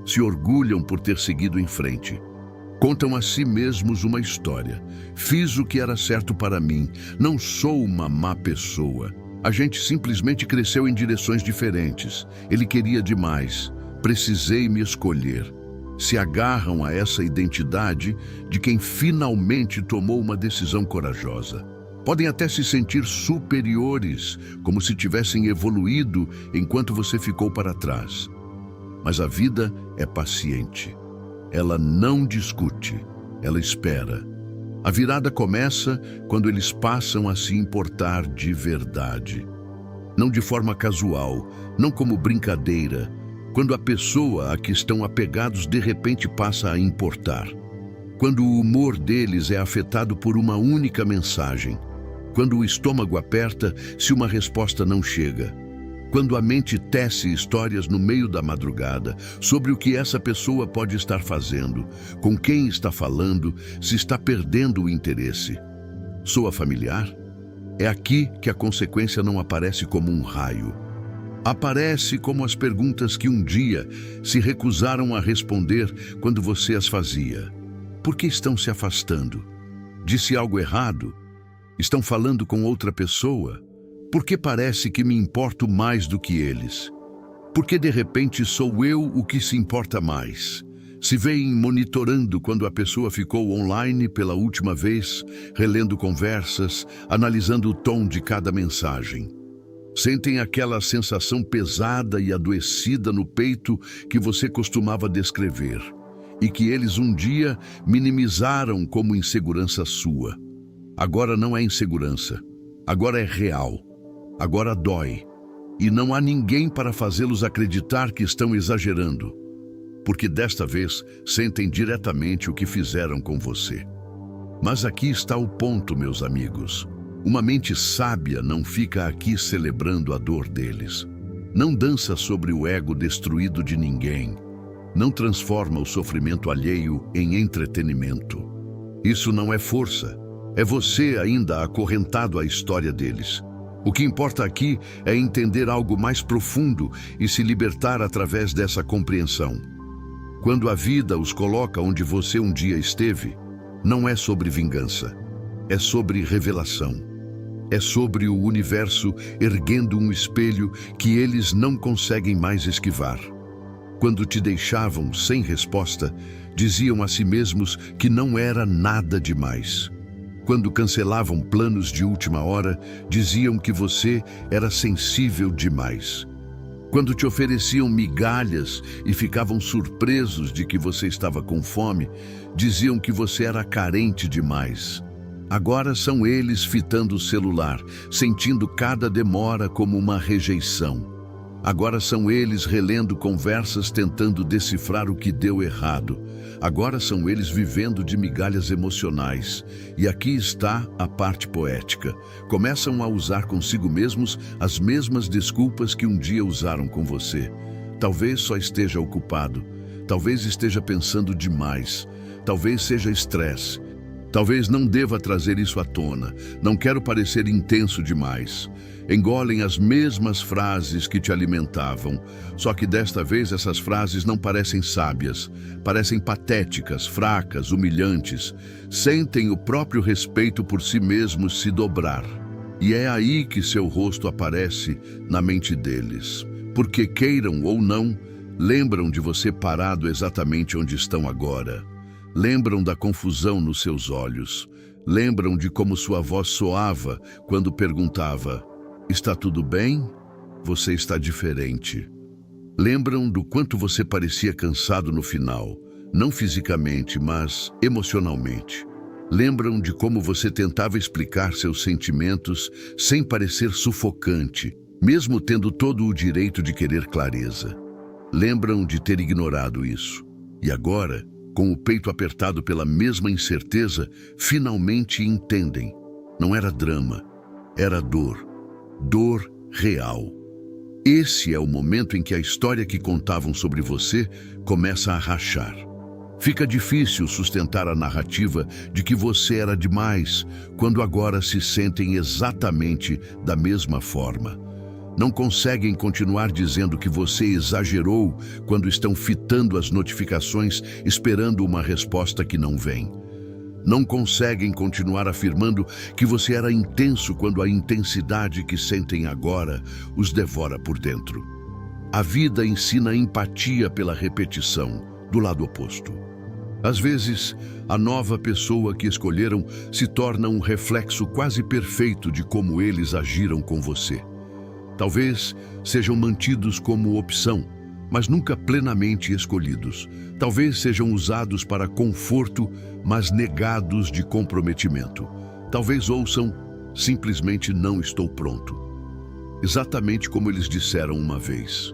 Se orgulham por ter seguido em frente. Contam a si mesmos uma história. Fiz o que era certo para mim. Não sou uma má pessoa. A gente simplesmente cresceu em direções diferentes. Ele queria demais. Precisei me escolher. Se agarram a essa identidade de quem finalmente tomou uma decisão corajosa. Podem até se sentir superiores, como se tivessem evoluído enquanto você ficou para trás. Mas a vida é paciente. Ela não discute, ela espera. A virada começa quando eles passam a se importar de verdade. Não de forma casual, não como brincadeira, quando a pessoa a que estão apegados de repente passa a importar. Quando o humor deles é afetado por uma única mensagem. Quando o estômago aperta se uma resposta não chega. Quando a mente tece histórias no meio da madrugada sobre o que essa pessoa pode estar fazendo, com quem está falando, se está perdendo o interesse. Soa familiar? É aqui que a consequência não aparece como um raio. Aparece como as perguntas que um dia se recusaram a responder quando você as fazia. Por que estão se afastando? Disse algo errado? Estão falando com outra pessoa? Por que parece que me importo mais do que eles? Por que de repente sou eu o que se importa mais? Se veem monitorando quando a pessoa ficou online pela última vez, relendo conversas, analisando o tom de cada mensagem. Sentem aquela sensação pesada e adoecida no peito que você costumava descrever, e que eles um dia minimizaram como insegurança sua. Agora não é insegurança, agora é real, agora dói, e não há ninguém para fazê-los acreditar que estão exagerando, porque desta vez sentem diretamente o que fizeram com você. Mas aqui está o ponto, meus amigos. Uma mente sábia não fica aqui celebrando a dor deles. Não dança sobre o ego destruído de ninguém. Não transforma o sofrimento alheio em entretenimento. Isso não é força. É você ainda acorrentado à história deles. O que importa aqui é entender algo mais profundo e se libertar através dessa compreensão. Quando a vida os coloca onde você um dia esteve, não é sobre vingança, é sobre revelação. É sobre o universo erguendo um espelho que eles não conseguem mais esquivar. Quando te deixavam sem resposta, diziam a si mesmos que não era nada demais. Quando cancelavam planos de última hora, diziam que você era sensível demais. Quando te ofereciam migalhas e ficavam surpresos de que você estava com fome, diziam que você era carente demais. Agora são eles fitando o celular, sentindo cada demora como uma rejeição. Agora são eles relendo conversas tentando decifrar o que deu errado. Agora são eles vivendo de migalhas emocionais. E aqui está a parte poética. Começam a usar consigo mesmos as mesmas desculpas que um dia usaram com você. Talvez só esteja ocupado. Talvez esteja pensando demais. Talvez seja estresse. Talvez não deva trazer isso à tona. Não quero parecer intenso demais. Engolem as mesmas frases que te alimentavam, só que desta vez essas frases não parecem sábias, parecem patéticas, fracas, humilhantes. Sentem o próprio respeito por si mesmos se dobrar. E é aí que seu rosto aparece na mente deles. Porque queiram ou não, lembram de você parado exatamente onde estão agora. Lembram da confusão nos seus olhos. Lembram de como sua voz soava quando perguntava: está tudo bem? Você está diferente. Lembram do quanto você parecia cansado no final, não fisicamente, mas emocionalmente. Lembram de como você tentava explicar seus sentimentos sem parecer sufocante, mesmo tendo todo o direito de querer clareza. Lembram de ter ignorado isso. E agora, com o peito apertado pela mesma incerteza, finalmente entendem. Não era drama, era dor. Dor real. Esse é o momento em que a história que contavam sobre você começa a rachar. Fica difícil sustentar a narrativa de que você era demais, quando agora se sentem exatamente da mesma forma. Não conseguem continuar dizendo que você exagerou quando estão fitando as notificações, esperando uma resposta que não vem. Não conseguem continuar afirmando que você era intenso quando a intensidade que sentem agora os devora por dentro. A vida ensina empatia pela repetição, do lado oposto. Às vezes, a nova pessoa que escolheram se torna um reflexo quase perfeito de como eles agiram com você. Talvez sejam mantidos como opção, mas nunca plenamente escolhidos. Talvez sejam usados para conforto, mas negados de comprometimento. Talvez ouçam, simplesmente não estou pronto. Exatamente como eles disseram uma vez.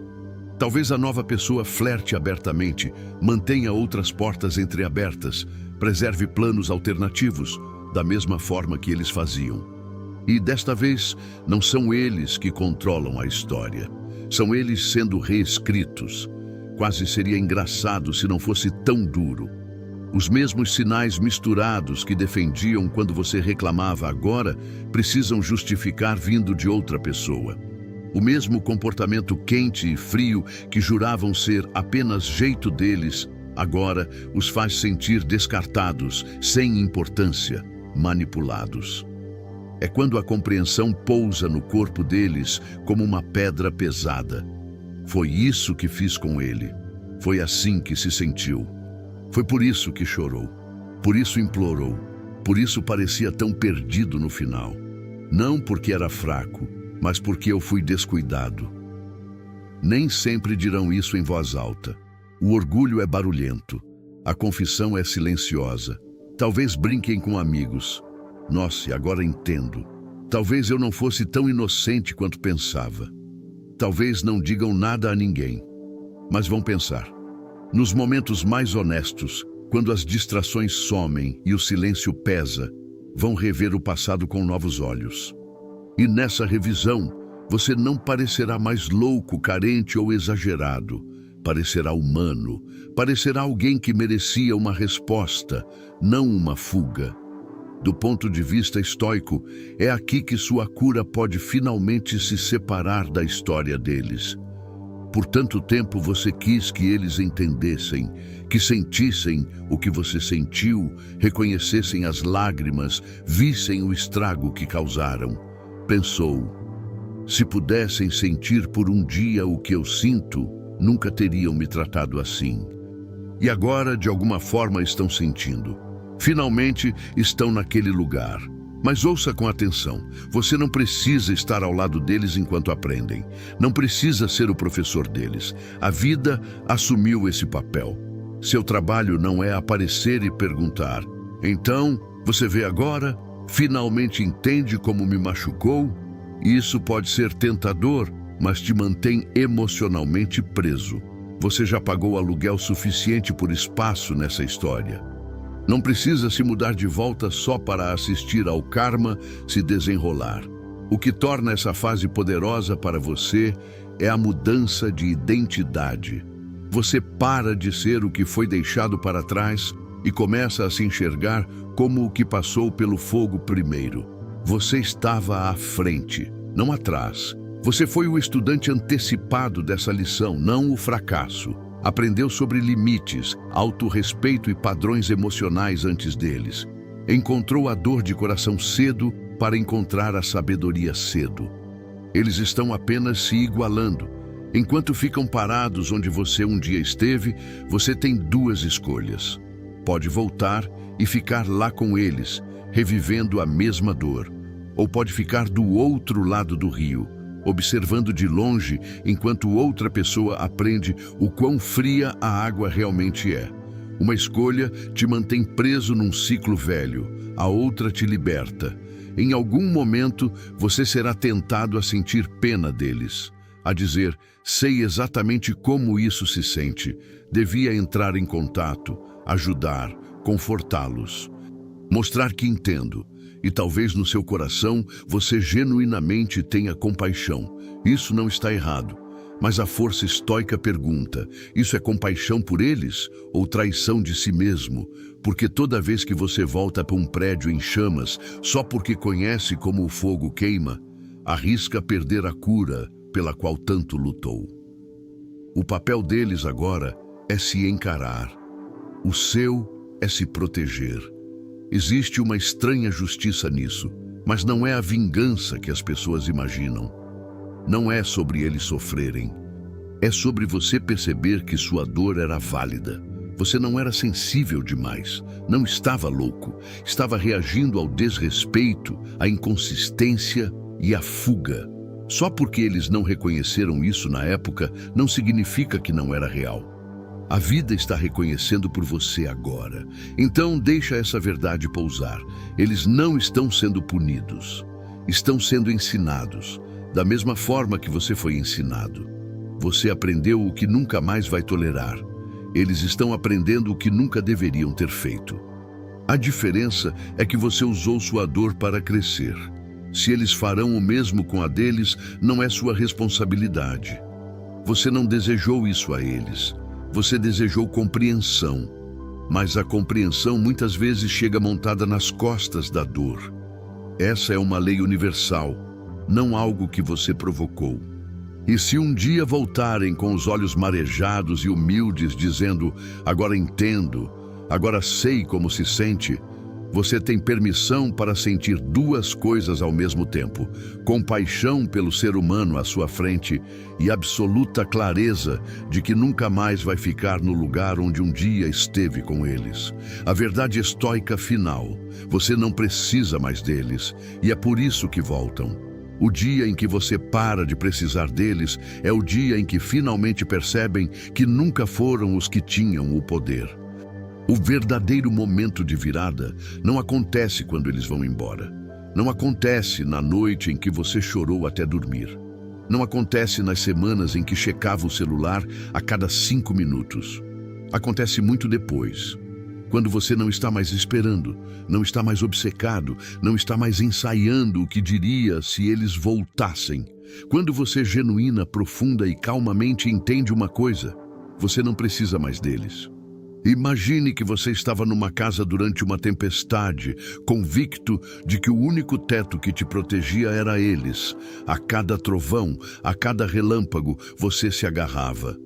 Talvez a nova pessoa flerte abertamente, mantenha outras portas entreabertas, preserve planos alternativos, da mesma forma que eles faziam. E desta vez, não são eles que controlam a história. São eles sendo reescritos. Quase seria engraçado se não fosse tão duro. Os mesmos sinais misturados que defendiam quando você reclamava agora precisam justificar vindo de outra pessoa. O mesmo comportamento quente e frio que juravam ser apenas jeito deles, agora os faz sentir descartados, sem importância, manipulados. É quando a compreensão pousa no corpo deles como uma pedra pesada. Foi isso que fiz com ele. Foi assim que se sentiu. Foi por isso que chorou. Por isso implorou. Por isso parecia tão perdido no final. Não porque era fraco, mas porque eu fui descuidado. Nem sempre dirão isso em voz alta. O orgulho é barulhento. A confissão é silenciosa. Talvez brinquem com amigos. Nossa, agora entendo. Talvez eu não fosse tão inocente quanto pensava. Talvez não digam nada a ninguém, mas vão pensar. Nos momentos mais honestos, quando as distrações somem e o silêncio pesa, vão rever o passado com novos olhos. E nessa revisão, você não parecerá mais louco, carente ou exagerado. Parecerá humano, parecerá alguém que merecia uma resposta, não uma fuga. Do ponto de vista estoico, é aqui que sua cura pode finalmente se separar da história deles. Por tanto tempo você quis que eles entendessem, que sentissem o que você sentiu, reconhecessem as lágrimas, vissem o estrago que causaram. Pensou, se pudessem sentir por um dia o que eu sinto, nunca teriam me tratado assim. E agora, de alguma forma, estão sentindo. Finalmente, estão naquele lugar. Mas ouça com atenção, você não precisa estar ao lado deles enquanto aprendem. Não precisa ser o professor deles. A vida assumiu esse papel. Seu trabalho não é aparecer e perguntar: então, você vê agora? Finalmente entende como me machucou? Isso pode ser tentador, mas te mantém emocionalmente preso. Você já pagou aluguel suficiente por espaço nessa história. Não precisa se mudar de volta só para assistir ao karma se desenrolar. O que torna essa fase poderosa para você é a mudança de identidade. Você para de ser o que foi deixado para trás e começa a se enxergar como o que passou pelo fogo primeiro. Você estava à frente, não atrás. Você foi o estudante antecipado dessa lição, não o fracasso. Aprendeu sobre limites, autorrespeito e padrões emocionais antes deles. Encontrou a dor de coração cedo para encontrar a sabedoria cedo. Eles estão apenas se igualando. Enquanto ficam parados onde você um dia esteve, você tem duas escolhas. Pode voltar e ficar lá com eles, revivendo a mesma dor. Ou pode ficar do outro lado do rio, observando de longe enquanto outra pessoa aprende o quão fria a água realmente é. Uma escolha te mantém preso num ciclo velho, a outra te liberta. Em algum momento, você será tentado a sentir pena deles, a dizer: sei exatamente como isso se sente, devia entrar em contato, ajudar, confortá-los, mostrar que entendo. E talvez no seu coração você genuinamente tenha compaixão. Isso não está errado. Mas a força estoica pergunta: isso é compaixão por eles ou traição de si mesmo? Porque toda vez que você volta para um prédio em chamas, só porque conhece como o fogo queima, arrisca perder a cura pela qual tanto lutou. O papel deles agora é se encarar. O seu é se proteger. Existe uma estranha justiça nisso, mas não é a vingança que as pessoas imaginam. Não é sobre eles sofrerem. É sobre você perceber que sua dor era válida. Você não era sensível demais, não estava louco, estava reagindo ao desrespeito, à inconsistência e à fuga. Só porque eles não reconheceram isso na época, não significa que não era real. A vida está reconhecendo por você agora. Então deixa essa verdade pousar. Eles não estão sendo punidos. Estão sendo ensinados. Da mesma forma que você foi ensinado. Você aprendeu o que nunca mais vai tolerar. Eles estão aprendendo o que nunca deveriam ter feito. A diferença é que você usou sua dor para crescer. Se eles farão o mesmo com a deles, não é sua responsabilidade. Você não desejou isso a eles. Você desejou compreensão, mas a compreensão muitas vezes chega montada nas costas da dor. Essa é uma lei universal, não algo que você provocou. E se um dia voltarem com os olhos marejados e humildes, dizendo: agora entendo, agora sei como se sente, você tem permissão para sentir duas coisas ao mesmo tempo: compaixão pelo ser humano à sua frente e absoluta clareza de que nunca mais vai ficar no lugar onde um dia esteve com eles. A verdade estoica final: você não precisa mais deles, e é por isso que voltam. O dia em que você para de precisar deles é o dia em que finalmente percebem que nunca foram os que tinham o poder. O verdadeiro momento de virada não acontece quando eles vão embora. Não acontece na noite em que você chorou até dormir. Não acontece nas semanas em que checava o celular a cada 5 minutos. Acontece muito depois. Quando você não está mais esperando, não está mais obcecado, não está mais ensaiando o que diria se eles voltassem. Quando você genuína, profunda e calmamente entende uma coisa: você não precisa mais deles. Imagine que você estava numa casa durante uma tempestade, convicto de que o único teto que te protegia era eles. A cada trovão, a cada relâmpago, você se agarrava.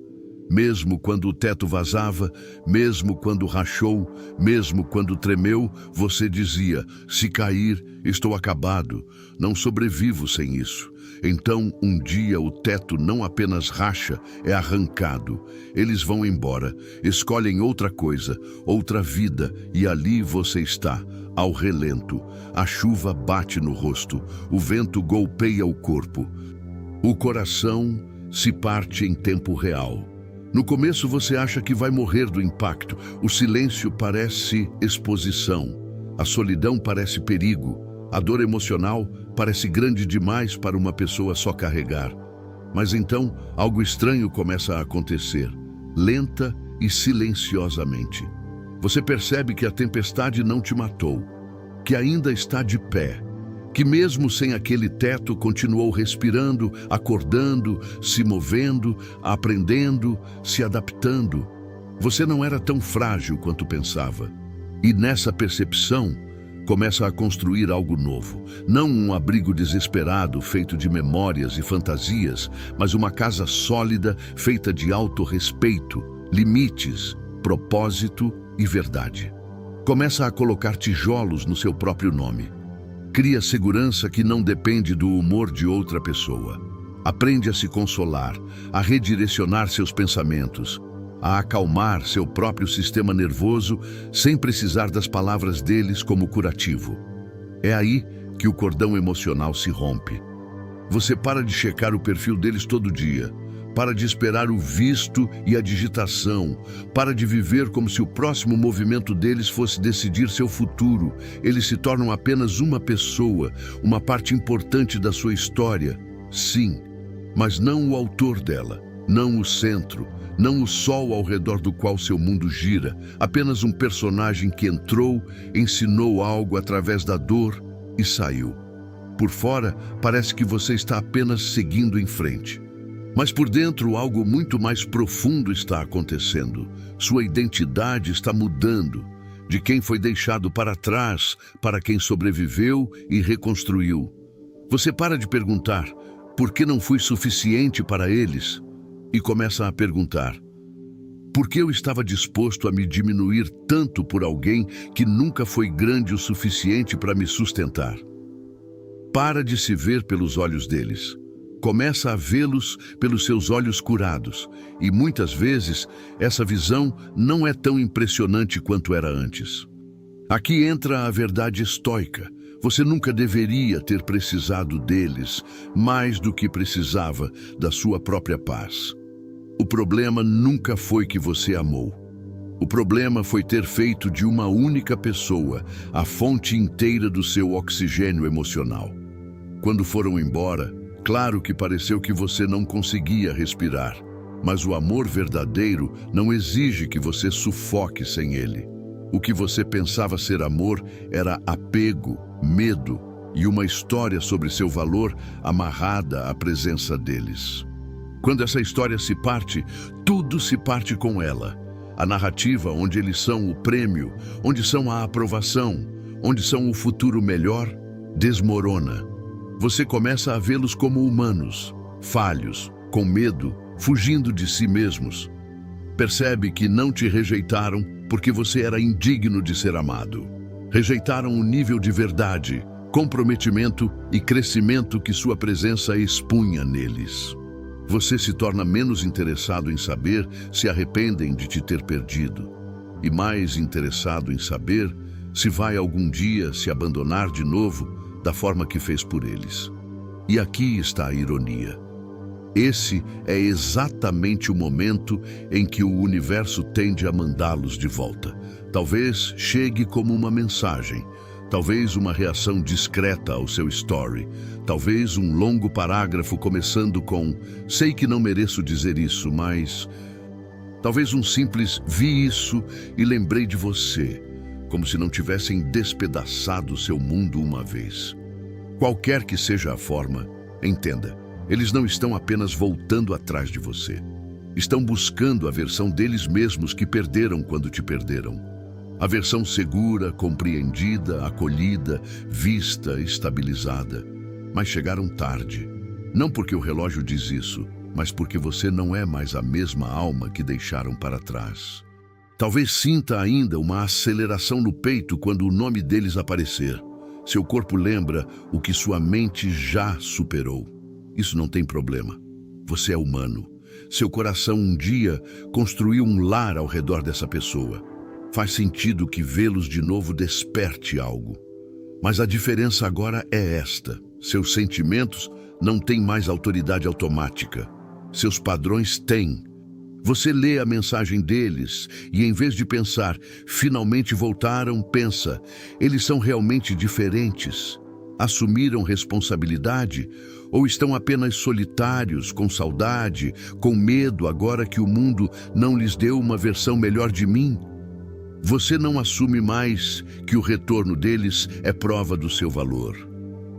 Mesmo quando o teto vazava, mesmo quando rachou, mesmo quando tremeu, você dizia: se cair, estou acabado, não sobrevivo sem isso. Então, um dia o teto não apenas racha, é arrancado. Eles vão embora, escolhem outra coisa, outra vida, e ali você está, ao relento. A chuva bate no rosto, o vento golpeia o corpo. O coração se parte em tempo real. No começo você acha que vai morrer do impacto. O silêncio parece exposição. A solidão parece perigo. A dor emocional parece grande demais para uma pessoa só carregar. Mas então, algo estranho começa a acontecer, lenta e silenciosamente. Você percebe que a tempestade não te matou, que ainda está de pé, que mesmo sem aquele teto continuou respirando, acordando, se movendo, aprendendo, se adaptando. Você não era tão frágil quanto pensava. E nessa percepção, começa a construir algo novo. Não um abrigo desesperado feito de memórias e fantasias, mas uma casa sólida feita de autorrespeito, limites, propósito e verdade. Começa a colocar tijolos no seu próprio nome. Cria segurança que não depende do humor de outra pessoa. Aprende a se consolar, a redirecionar seus pensamentos, a acalmar seu próprio sistema nervoso sem precisar das palavras deles como curativo. É aí que o cordão emocional se rompe. Você para de checar o perfil deles todo dia, para de esperar o visto e a digitação, para de viver como se o próximo movimento deles fosse decidir seu futuro. Eles se tornam apenas uma pessoa, uma parte importante da sua história. Sim, mas não o autor dela, não o centro, não o sol ao redor do qual seu mundo gira, apenas um personagem que entrou, ensinou algo através da dor e saiu. Por fora, parece que você está apenas seguindo em frente. Mas por dentro, algo muito mais profundo está acontecendo. Sua identidade está mudando. De quem foi deixado para trás, para quem sobreviveu e reconstruiu. Você para de perguntar: por que não fui suficiente para eles? E começa a perguntar: por que eu estava disposto a me diminuir tanto por alguém que nunca foi grande o suficiente para me sustentar? Para de se ver pelos olhos deles. Começa a vê-los pelos seus olhos curados. E muitas vezes, essa visão não é tão impressionante quanto era antes. Aqui entra a verdade estoica. Você nunca deveria ter precisado deles mais do que precisava da sua própria paz. O problema nunca foi que você amou. O problema foi ter feito de uma única pessoa a fonte inteira do seu oxigênio emocional. Quando foram embora, claro que pareceu que você não conseguia respirar, mas o amor verdadeiro não exige que você sufoque sem ele. O que você pensava ser amor era apego, medo e uma história sobre seu valor amarrada à presença deles. Quando essa história se parte, tudo se parte com ela. A narrativa onde eles são o prêmio, onde são a aprovação, onde são o futuro melhor, desmorona. Você começa a vê-los como humanos, falhos, com medo, fugindo de si mesmos. Percebe que não te rejeitaram porque você era indigno de ser amado. Rejeitaram o nível de verdade, comprometimento e crescimento que sua presença expunha neles. Você se torna menos interessado em saber se arrependem de te ter perdido, e mais interessado em saber se vai algum dia se abandonar de novo da forma que fez por eles. E aqui está a ironia. Esse é exatamente o momento em que o universo tende a mandá-los de volta. Talvez chegue como uma mensagem, talvez uma reação discreta ao seu story, talvez um longo parágrafo começando com "sei que não mereço dizer isso, mas..." Talvez um simples "vi isso e lembrei de você", como se não tivessem despedaçado seu mundo uma vez. Qualquer que seja a forma, entenda, eles não estão apenas voltando atrás de você. Estão buscando a versão deles mesmos que perderam quando te perderam. A versão segura, compreendida, acolhida, vista, estabilizada. Mas chegaram tarde. Não porque o relógio diz isso, mas porque você não é mais a mesma alma que deixaram para trás. Talvez sinta ainda uma aceleração no peito quando o nome deles aparecer. Seu corpo lembra o que sua mente já superou. Isso não tem problema. Você é humano. Seu coração um dia construiu um lar ao redor dessa pessoa. Faz sentido que vê-los de novo desperte algo. Mas a diferença agora é esta. Seus sentimentos não têm mais autoridade automática. Seus padrões têm. Você lê a mensagem deles e, em vez de pensar, finalmente voltaram, pensa, eles são realmente diferentes? Assumiram responsabilidade? Ou estão apenas solitários, com saudade, com medo agora que o mundo não lhes deu uma versão melhor de mim? Você não assume mais que o retorno deles é prova do seu valor.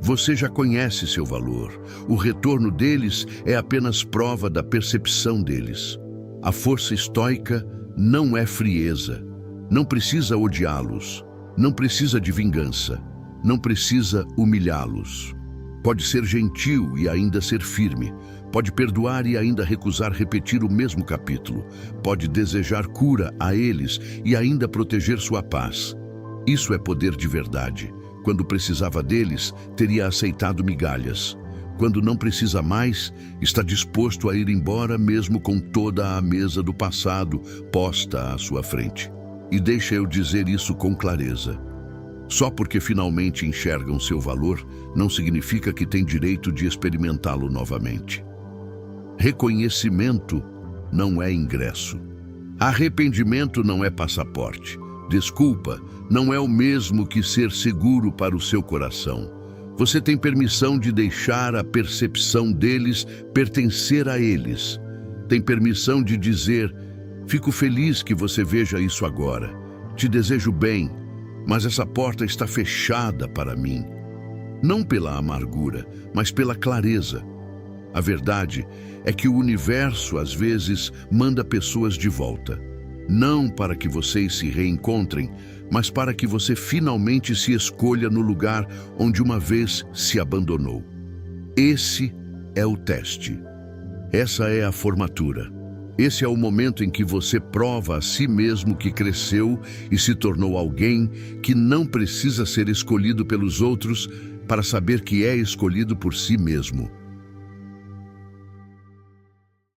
Você já conhece seu valor. O retorno deles é apenas prova da percepção deles. A força estoica não é frieza. Não precisa odiá-los. Não precisa de vingança. Não precisa humilhá-los. Pode ser gentil e ainda ser firme. Pode perdoar e ainda recusar repetir o mesmo capítulo. Pode desejar cura a eles e ainda proteger sua paz. Isso é poder de verdade. Quando precisava deles, teria aceitado migalhas. Quando não precisa mais, está disposto a ir embora mesmo com toda a mesa do passado posta à sua frente. E deixa eu dizer isso com clareza. Só porque finalmente enxergam seu valor, não significa que têm direito de experimentá-lo novamente. Reconhecimento não é ingresso. Arrependimento não é passaporte. Desculpa não é o mesmo que ser seguro para o seu coração. Você tem permissão de deixar a percepção deles pertencer a eles. Tem permissão de dizer, fico feliz que você veja isso agora. Te desejo bem, mas essa porta está fechada para mim. Não pela amargura, mas pela clareza. A verdade é que o universo, às vezes, manda pessoas de volta. Não para que vocês se reencontrem, mas para que você finalmente se escolha no lugar onde uma vez se abandonou. Esse é o teste. Essa é a formatura. Esse é o momento em que você prova a si mesmo que cresceu e se tornou alguém que não precisa ser escolhido pelos outros para saber que é escolhido por si mesmo.